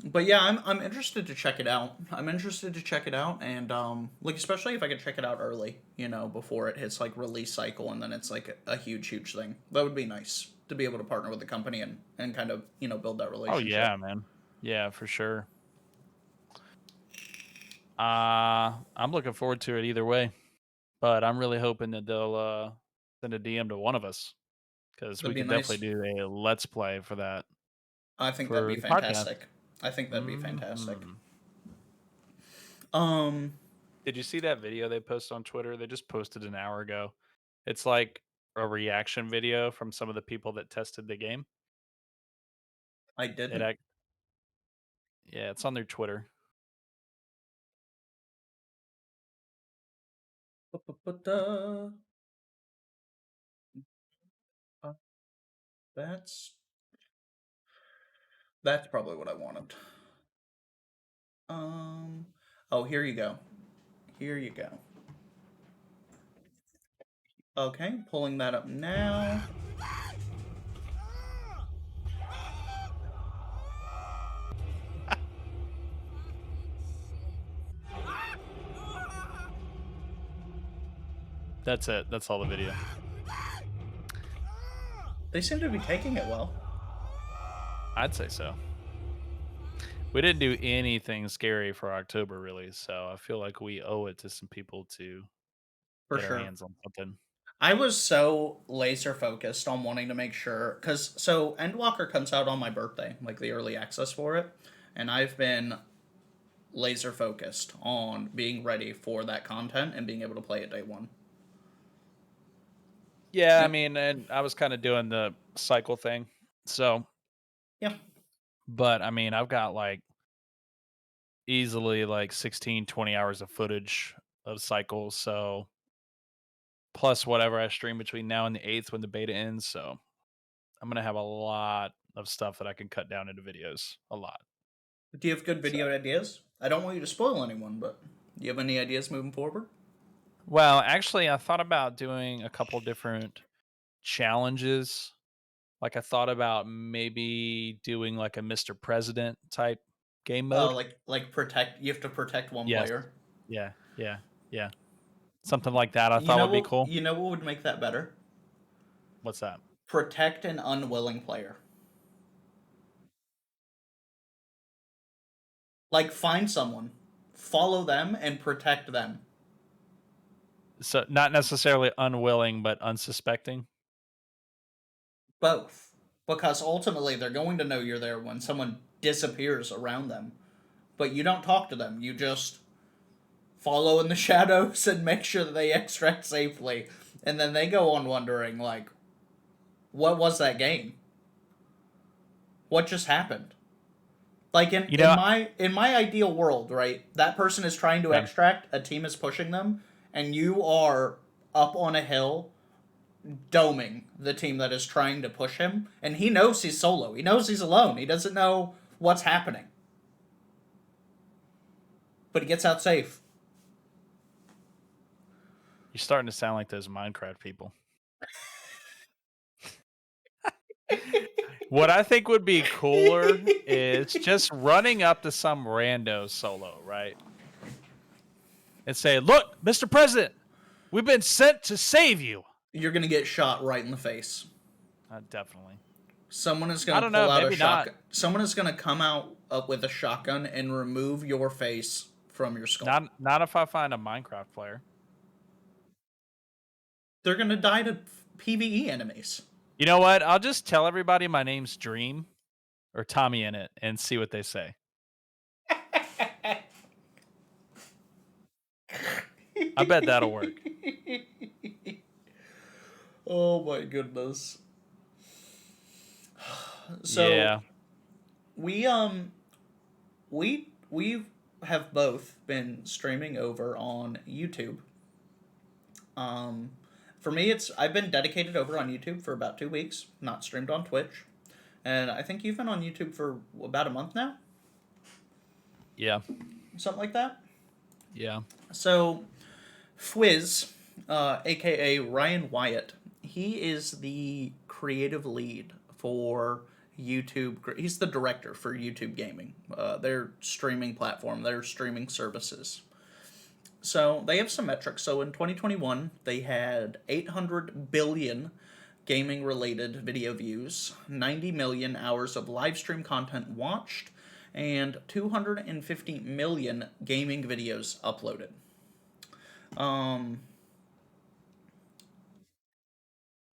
A: But yeah, I'm interested to check it out. I'm interested to check it out, and like especially if I could check it out early, before it hits like release cycle, and then it's like a huge thing. That would be nice to be able to partner with the company and kind of build that
B: Oh
A: relationship.
B: yeah, man. Yeah, for sure. I'm looking forward to it either way. But I'm really hoping that they'll send a DM to one of us because
A: That'd
B: we
A: be
B: could
A: nice.
B: definitely do a let's play for that
A: I think that'd
B: for
A: be
B: the podcast.
A: fantastic. I think that'd be fantastic.
B: Hmm.
A: Um,
B: Did you see that video they posted on Twitter? They just posted an hour ago. It's like a reaction video from some of the people that tested the game.
A: I
B: It
A: didn't.
B: ac- yeah, it's on their Twitter.
A: But uh, that's probably what I wanted. Um, oh, here you go. Here you go. Okay, pulling that up now.
B: That's it. That's all the video.
A: They seem to be taking it well.
B: I'd say so. We didn't do anything scary for October, really, so I feel like we owe it to some people to
A: For
B: get our
A: sure.
B: hands on something.
A: I was so laser focused on wanting to make sure, because so Endwalker comes out on my birthday, like the early access for it, and I've been laser focused on being ready for that content and being able to play it day one.
B: Yeah, I
A: And
B: mean, and I was kind of doing the cycle thing. So,
A: yeah,
B: but I mean, I've got like easily like 16, 20 hours of footage of cycles. So, plus whatever I stream between now and the 8th when the beta ends. So, I'm going to have a lot of stuff that I can cut down into videos. A lot.
A: do you have good
B: So,
A: video ideas? I don't want you to spoil anyone, but do you have any ideas moving forward?
B: well, actually, I thought about doing a couple different challenges. Like, I thought about maybe doing like a Mr. President type game mode.
A: Like protect. You have to protect one
B: Yes.
A: player.
B: Yeah. Yeah. Yeah. Something like that I thought would be cool.
A: You know what would make that better?
B: What's that?
A: Protect an unwilling player. Like find someone, follow them, and protect them.
B: So not necessarily unwilling, but unsuspecting.
A: Both. because ultimately they're going to know you're there when someone disappears around them. But you don't talk to them. You just follow in the shadows and make sure that they extract safely. And then they go on wondering, like, what was that game? What just happened? Like
B: You know,
A: in my ideal world, right? That person is trying to
B: yeah,
A: extract, a team is pushing them, and you are up on a hill doming the team that is trying to push him, and he knows he's solo. He knows he's alone. He doesn't know what's happening. But he gets out safe.
B: you're starting to sound like those Minecraft people. What I think would be cooler is just running up to some rando solo, right? And say, "Look, Mr. President, we've been sent to save you."
A: You're gonna get shot right in the face.
B: Definitely.
A: Someone is
B: I
A: gonna
B: don't
A: pull
B: know.
A: out a
B: Maybe not.
A: shotgun. Someone is gonna come out with a shotgun and remove your face from your skull.
B: Not if I find a Minecraft player.
A: They're gonna die to PVE enemies.
B: You know what? I'll just tell everybody my name's Dream or Tommy in it and see what they say. I bet that'll work.
A: Oh my goodness. So
B: Yeah.
A: we we have both been streaming over on YouTube. Um, for me, it's I've been dedicated over on YouTube for about 2 weeks, not streamed on Twitch, and I think you've been on YouTube for about a month now,
B: Yeah.
A: something like that.
B: Yeah.
A: So Fwiz, aka Ryan Wyatt, he is the creative lead for YouTube. He's the director for YouTube Gaming, their streaming platform, their streaming services. So they have some metrics. So in 2021, they had 800 billion gaming related video views, 90 million hours of live stream content watched, and 250 million gaming videos uploaded. Um,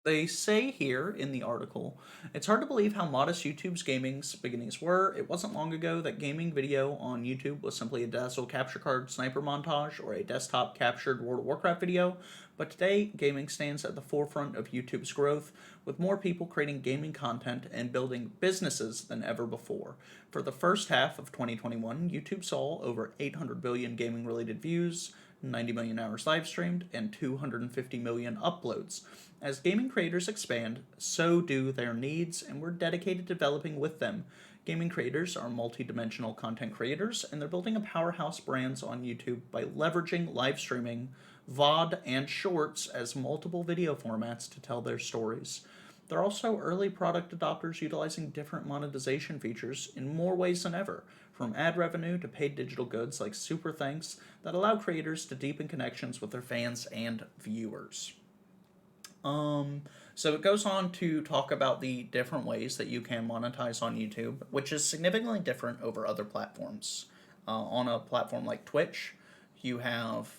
A: They say here in the article, it's hard to believe how modest YouTube's gaming's beginnings were. It wasn't long ago that gaming video on YouTube was simply a Dazzle capture card sniper montage or a desktop captured World of Warcraft video, but today gaming stands at the forefront of YouTube's growth, with more people creating gaming content and building businesses than ever before. For the first half of 2021, YouTube saw over 800 billion gaming related views, 90 million hours live streamed, and 250 million uploads. As gaming creators expand, so do their needs, and we're dedicated to developing with them. Gaming creators are multi-dimensional content creators, and they're building a powerhouse brands on YouTube by leveraging live streaming, VOD, and shorts as multiple video formats to tell their stories. They're also early product adopters utilizing different monetization features in more ways than ever, from ad revenue to paid digital goods like Super Thanks that allow creators to deepen connections with their fans and viewers. So it goes on to talk about the different ways that you can monetize on YouTube, which is significantly different over other platforms. On a platform like Twitch, you have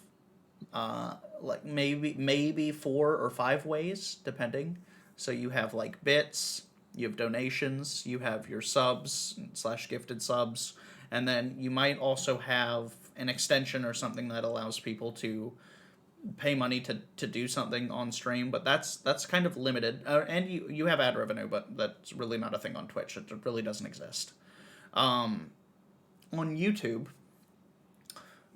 A: like maybe 4 or 5 ways depending. So you have like bits, you have donations, you have your subs slash gifted subs, and then you might also have an extension or something that allows people to pay money to do something on stream, but that's kind of limited. And you have ad revenue, but that's really not a thing on Twitch. It really doesn't exist. On YouTube,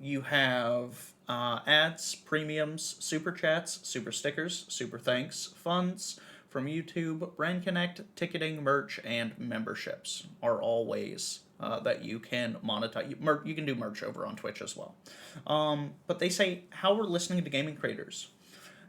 A: you have ads, premiums, super chats, super stickers, super thanks, funds from YouTube, Brand Connect, ticketing, merch, and memberships are all ways that you can monetize. You can do merch over on Twitch as well. But they say how we're listening to gaming creators.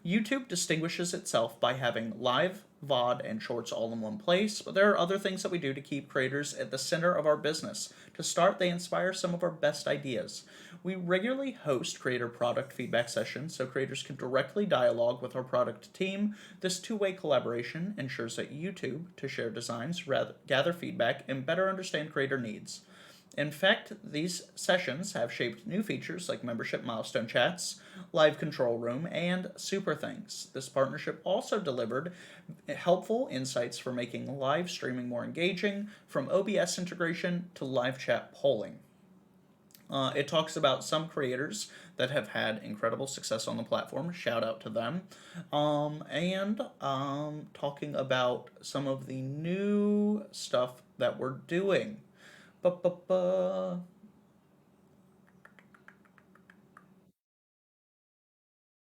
A: YouTube distinguishes itself by having live, VOD, and shorts all in one place, but there are other things that we do to keep creators at the center of our business. To start, they inspire some of our best ideas. We regularly host creator product feedback sessions so creators can directly dialogue with our product team. This two-way collaboration ensures that YouTube to share designs, gather feedback, and better understand creator needs. In fact, these sessions have shaped new features like membership milestone chats, live control room, and super things. This partnership also delivered helpful insights for making live streaming more engaging, from OBS integration to live chat polling. It talks about some creators that have had incredible success on the platform. Shout out to them. And talking about some of the new stuff that we're doing. Ba-ba-ba.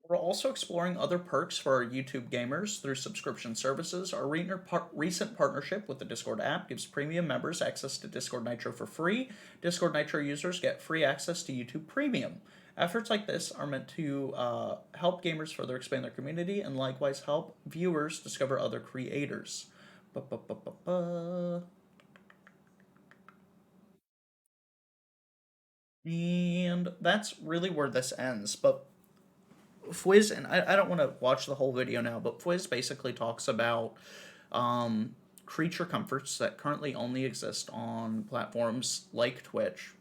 A: We're also exploring other perks for our YouTube gamers through subscription services. Our recent partnership with the Discord app gives premium members access to Discord Nitro for free. Discord Nitro users get free access to YouTube Premium. Efforts like this are meant to help gamers further expand their community and likewise help viewers discover other creators. Ba-ba-ba-ba-ba. And that's really where this ends. But Fwiz, and I don't want to watch the whole video now, but Fwiz basically talks about creature comforts that currently only exist on platforms like Twitch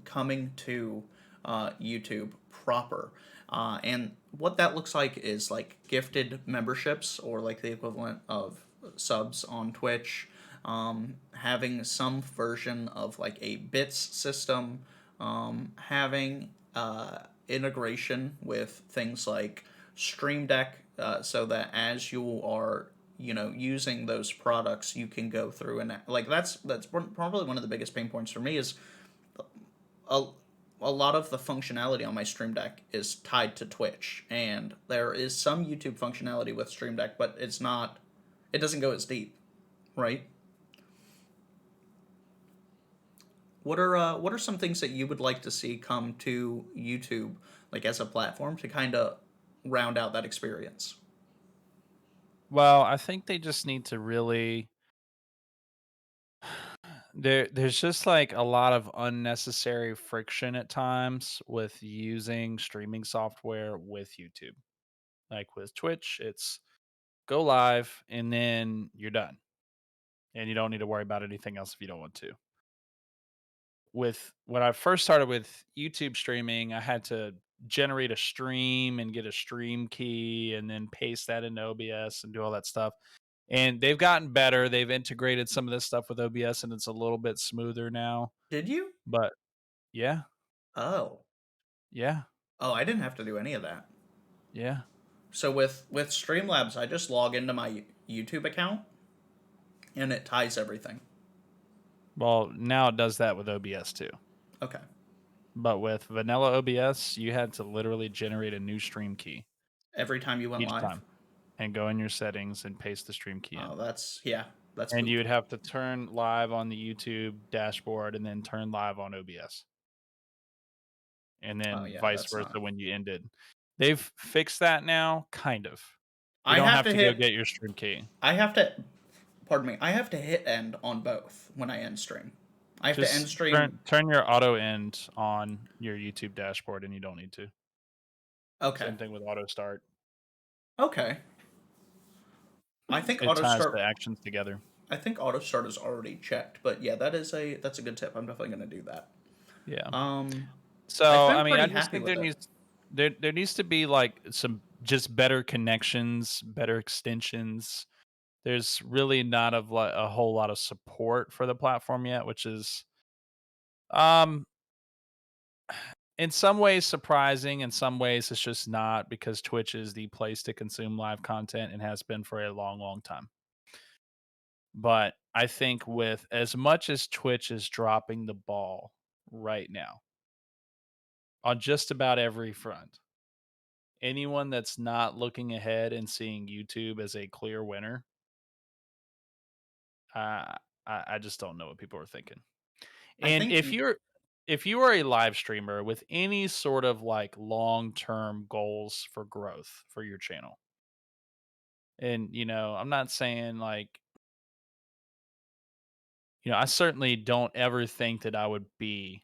A: coming to YouTube proper. And what that looks like is like gifted memberships or like the equivalent of subs on Twitch, having some version of like a bits system, having integration with things like Stream Deck, so that as you are using those products, you can go through and like that's probably one of the biggest pain points for me is a, a lot of the functionality on my Stream Deck is tied to Twitch, and there is some YouTube functionality with Stream Deck, but it doesn't go as deep, right? What are some things that you would like to see come to YouTube, like as a platform, to kind of round out that experience?
B: Well, I think they just need to really there's just like a lot of unnecessary friction at times with using streaming software with YouTube. Like with Twitch, it's go live and then you're done. And you don't need to worry about anything else if you don't want to. With when I first started with YouTube streaming, I had to generate a stream and get a stream key and then paste that into OBS and do all that stuff. And they've gotten better. They've integrated some of this stuff with OBS and it's a little bit smoother now.
A: Did you?
B: But yeah,
A: Oh,
B: yeah,
A: oh, I didn't have to do any of that.
B: yeah.
A: So with Streamlabs, I just log into my YouTube account and it ties everything.
B: Well, now it does that with OBS too.
A: Okay.
B: But with vanilla OBS, you had to literally generate a new stream key
A: Every time you went
B: each
A: live.
B: time and go in your settings and paste the stream key in.
A: Oh, yeah, that's
B: And you
A: poop.
B: would have to turn live on the YouTube dashboard and then turn live on OBS. And
A: Oh
B: then
A: yeah,
B: vice
A: that's
B: versa
A: not.
B: when you ended. They've fixed that now, kind of. You
A: I
B: don't
A: have
B: have
A: to
B: to go
A: hit.
B: get your stream key.
A: I have to. Pardon me. I have to hit end on both when I end stream. I have to end
B: Just
A: stream.
B: turn your auto end on your YouTube dashboard and you don't need to.
A: Okay.
B: Same thing with auto start.
A: Okay. I think
B: It
A: auto
B: ties the
A: start.
B: actions together.
A: I think auto start is already checked, but yeah, that's a good tip. I'm definitely gonna do that.
B: Yeah.
A: Um, I've
B: So, I
A: been
B: mean, I
A: pretty
B: just
A: happy
B: think
A: with it.
B: there needs to be like some just better connections, better extensions. There's really not of like a whole lot of support for the platform yet, which is um in some ways surprising, in some ways it's just not because Twitch is the place to consume live content and has been for a long, long time. But I think with as much as Twitch is dropping the ball right now on just about every front, anyone that's not looking ahead and seeing YouTube as a clear winner, uh, I just don't know what people are thinking.
A: I
B: And
A: think
B: if you are a live streamer with any sort of like long-term goals for growth for your channel, and I'm not saying like, I certainly don't ever think that I would be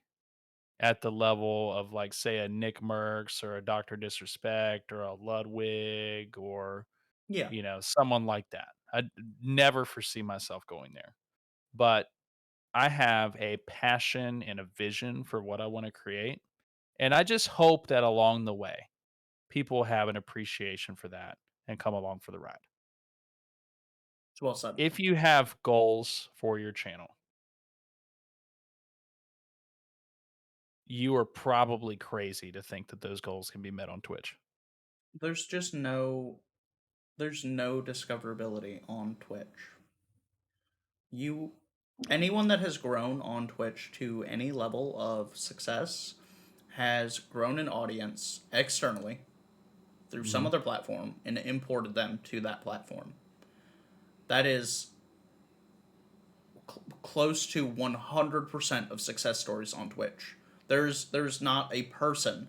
B: at the level of like say a Nick Merckx or a Dr. Disrespect or a Ludwig or
A: yeah.
B: someone like that. I never foresee myself going there. But I have a passion and a vision for what I want to create. And I just hope that along the way, people have an appreciation for that and come along for the ride.
A: It's well said.
B: If you have goals for your channel, you are probably crazy to think that those goals can be met on Twitch.
A: There's just no there's no discoverability on Twitch. You Anyone that has grown on Twitch to any level of success has grown an audience externally through some
B: Mhm.
A: other platform and imported them to that platform. That is close to 100% of success stories on Twitch. There's not a person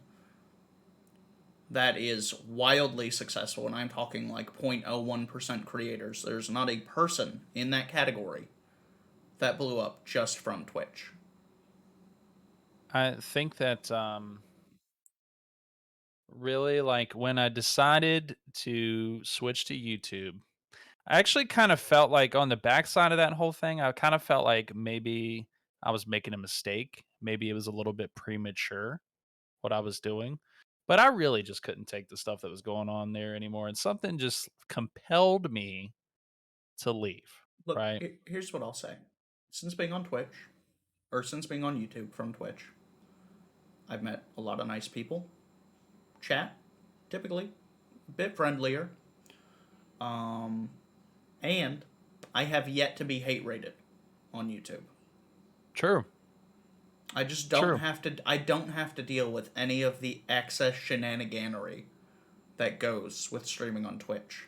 A: that is wildly successful, and I'm talking like 0.01% creators. There's not a person in that category that blew up just from Twitch.
B: I think that really like when I decided to switch to YouTube, I actually kind of felt like on the backside of that whole thing, I kind of felt like maybe I was making a mistake. Maybe it was a little bit premature what I was doing. But I really just couldn't take the stuff that was going on there anymore. And something just compelled me to leave.
A: Look,
B: Right.
A: here's what I'll say. Since being on Twitch, or since being on YouTube from Twitch, I've met a lot of nice people. Chat, typically, a bit friendlier. Um, and I have yet to be hate rated on YouTube.
B: True.
A: I just don't
B: True.
A: have to. I don't have to deal with any of the excess shenaniganery that goes with streaming on Twitch.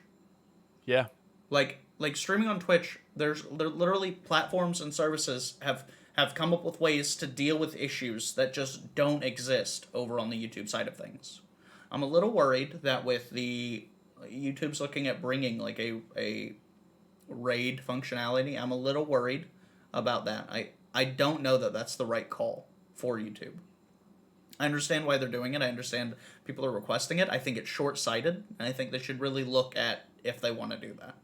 B: Yeah.
A: Like streaming on Twitch, there literally platforms and services have come up with ways to deal with issues that just don't exist over on the YouTube side of things. I'm a little worried that with the YouTube's looking at bringing like a raid functionality. I'm a little worried about that. I don't know that that's the right call for YouTube. I understand why they're doing it. I understand people are requesting it. I think it's short sighted, and I think they should really look at if they want to do that.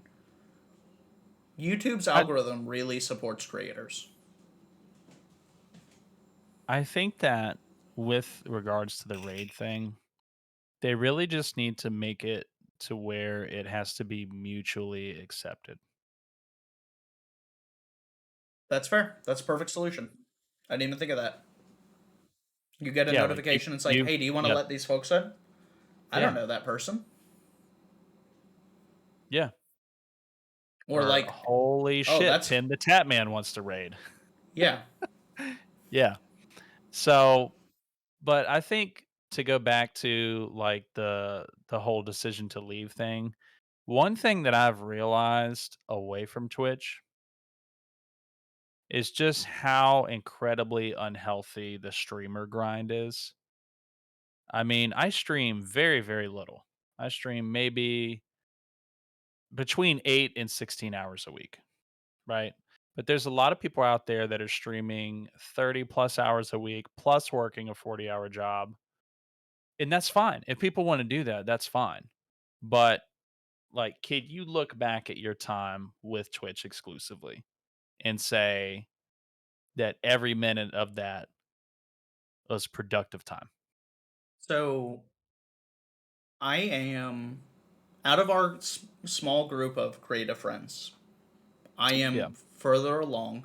A: YouTube's
B: I
A: algorithm really supports creators.
B: I think that with regards to the raid thing, they really just need to make it to where it has to be mutually accepted.
A: That's fair. That's a perfect solution. I didn't even think of that. You get a
B: Yeah, like
A: notification. It's like,
B: you
A: hey, do you want to
B: yeah,
A: let these folks in? I don't
B: yeah,
A: know that person.
B: yeah.
A: Or
B: Or
A: like,
B: holy
A: oh,
B: shit,
A: that's
B: Tim the Tap Man wants to raid.
A: yeah.
B: Yeah. So, but I think to go back to like the whole decision to leave thing, one thing that I've realized away from Twitch is just how incredibly unhealthy the streamer grind is. I mean, I stream very, very little. I stream maybe between 8 and 16 hours a week, right? But there's a lot of people out there that are streaming 30 plus hours a week, plus working a 40-hour job. And that's fine. If people want to do that, that's fine. But like, can you look back at your time with Twitch exclusively and say that every minute of that was productive time?
A: So I am out of our small group of creative friends. I
B: Yeah.
A: am further along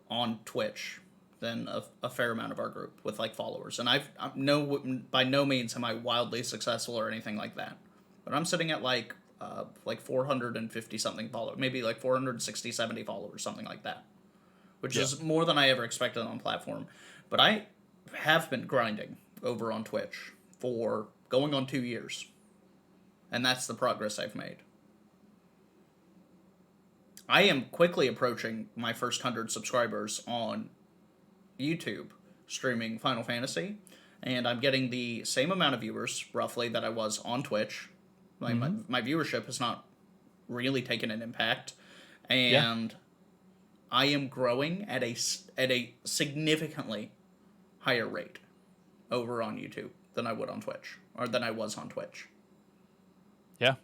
A: on Twitch than a fair amount of our group with like followers, and I'm no by no means am I wildly successful or anything like that, but I'm sitting at like 450 something followers, maybe like 460 70 followers, something like that, which
B: Yeah.
A: is more than I ever expected on platform. But I have been grinding over on Twitch for going on 2 years, and that's the progress I've made. I am quickly approaching my first 100 subscribers on YouTube streaming Final Fantasy, and I'm getting the same amount of viewers, roughly, that I was on Twitch.
B: Mhm.
A: My viewership has not really taken an impact,
B: Yeah.
A: and I am growing at a significantly higher rate over on YouTube than I would on Twitch, or than I was on Twitch.
B: Yeah.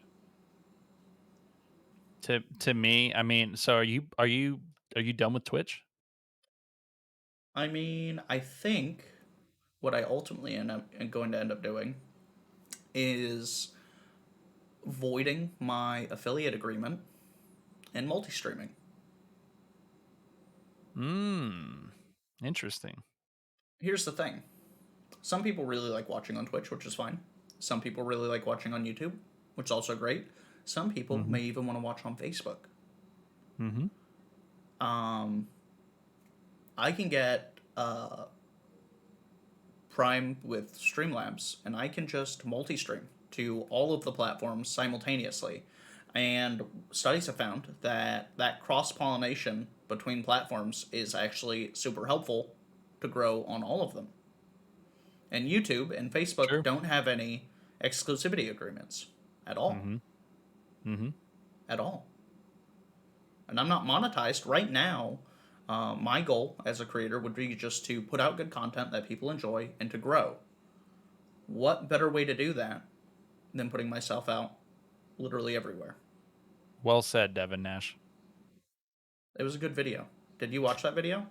B: To me, I mean, so are you Are you done with Twitch?
A: I mean, I think what I ultimately am going to end up doing is voiding my affiliate agreement and multi-streaming.
B: Hmm. Interesting.
A: Here's the thing. Some people really like watching on Twitch, which is fine. Some people really like watching on YouTube, which is also great. Some people
B: Mhm.
A: may even want to watch on Facebook.
B: Mhm.
A: Um, I can get Prime with Streamlabs, and I can just multi-stream to all of the platforms simultaneously. And studies have found that that cross-pollination between platforms is actually super helpful to grow on all of them. And YouTube and Facebook
B: Sure.
A: don't have any exclusivity agreements at all.
B: Mhm. Mhm.
A: At all. And I'm not monetized right now. My goal as a creator would be just to put out good content that people enjoy and to grow. What better way to do that than putting myself out literally everywhere?
B: Well said, Devin Nash.
A: It was a good video. Did you watch that video?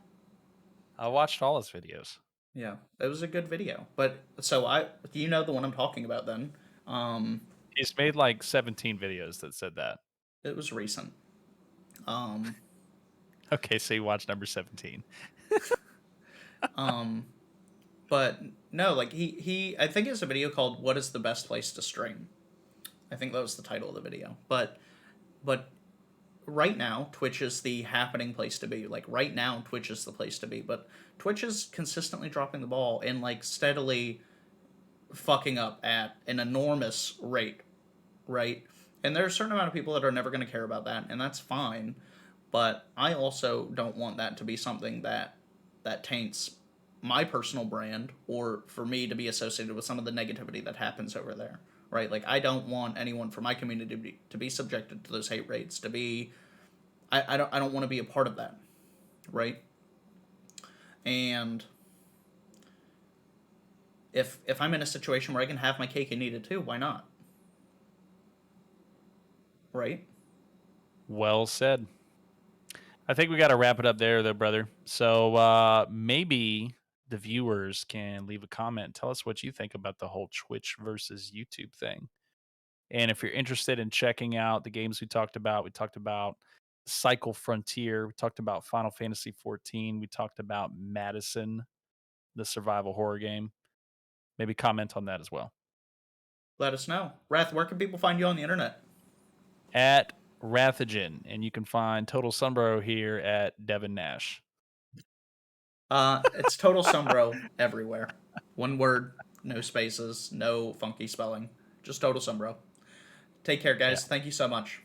B: I watched all his videos.
A: Yeah, it was a good video. But so I, you know the one I'm talking about then.
B: He's made like 17 videos that said that.
A: It was recent. Um,
B: Okay, so you watched number 17.
A: um, but no, like he I think it's a video called "What is the best place to stream?" I think that was the title of the video. But right now Twitch is the happening place to be. Like right now Twitch is the place to be, but Twitch is consistently dropping the ball and like steadily fucking up at an enormous rate, right? And there's a certain amount of people that are never going to care about that, and that's fine. But I also don't want that to be something that taints my personal brand or for me to be associated with some of the negativity that happens over there, right? Like I don't want anyone from my community to be subjected to those hate rates, to be I don't want to be a part of that, right? And if I'm in a situation where I can have my cake and eat it too, why not? Right?
B: Well said. I think we got to wrap it up there, though, brother. So maybe the viewers can leave a comment. Tell us what you think about the whole Twitch versus YouTube thing. And if you're interested in checking out the games we talked about Cycle Frontier, we talked about Final Fantasy 14, we talked about Madison, the survival horror game. Maybe comment on that as well.
A: Let us know. Wrath, where can people find you on the internet?
B: At Rathagen, and you can find Total Sunbro here at Devin Nash.
A: It's Total Sumbro everywhere. One word, no spaces, no funky spelling. Just Total Sumbro. Take care,
B: Yeah.
A: guys. Thank you so much.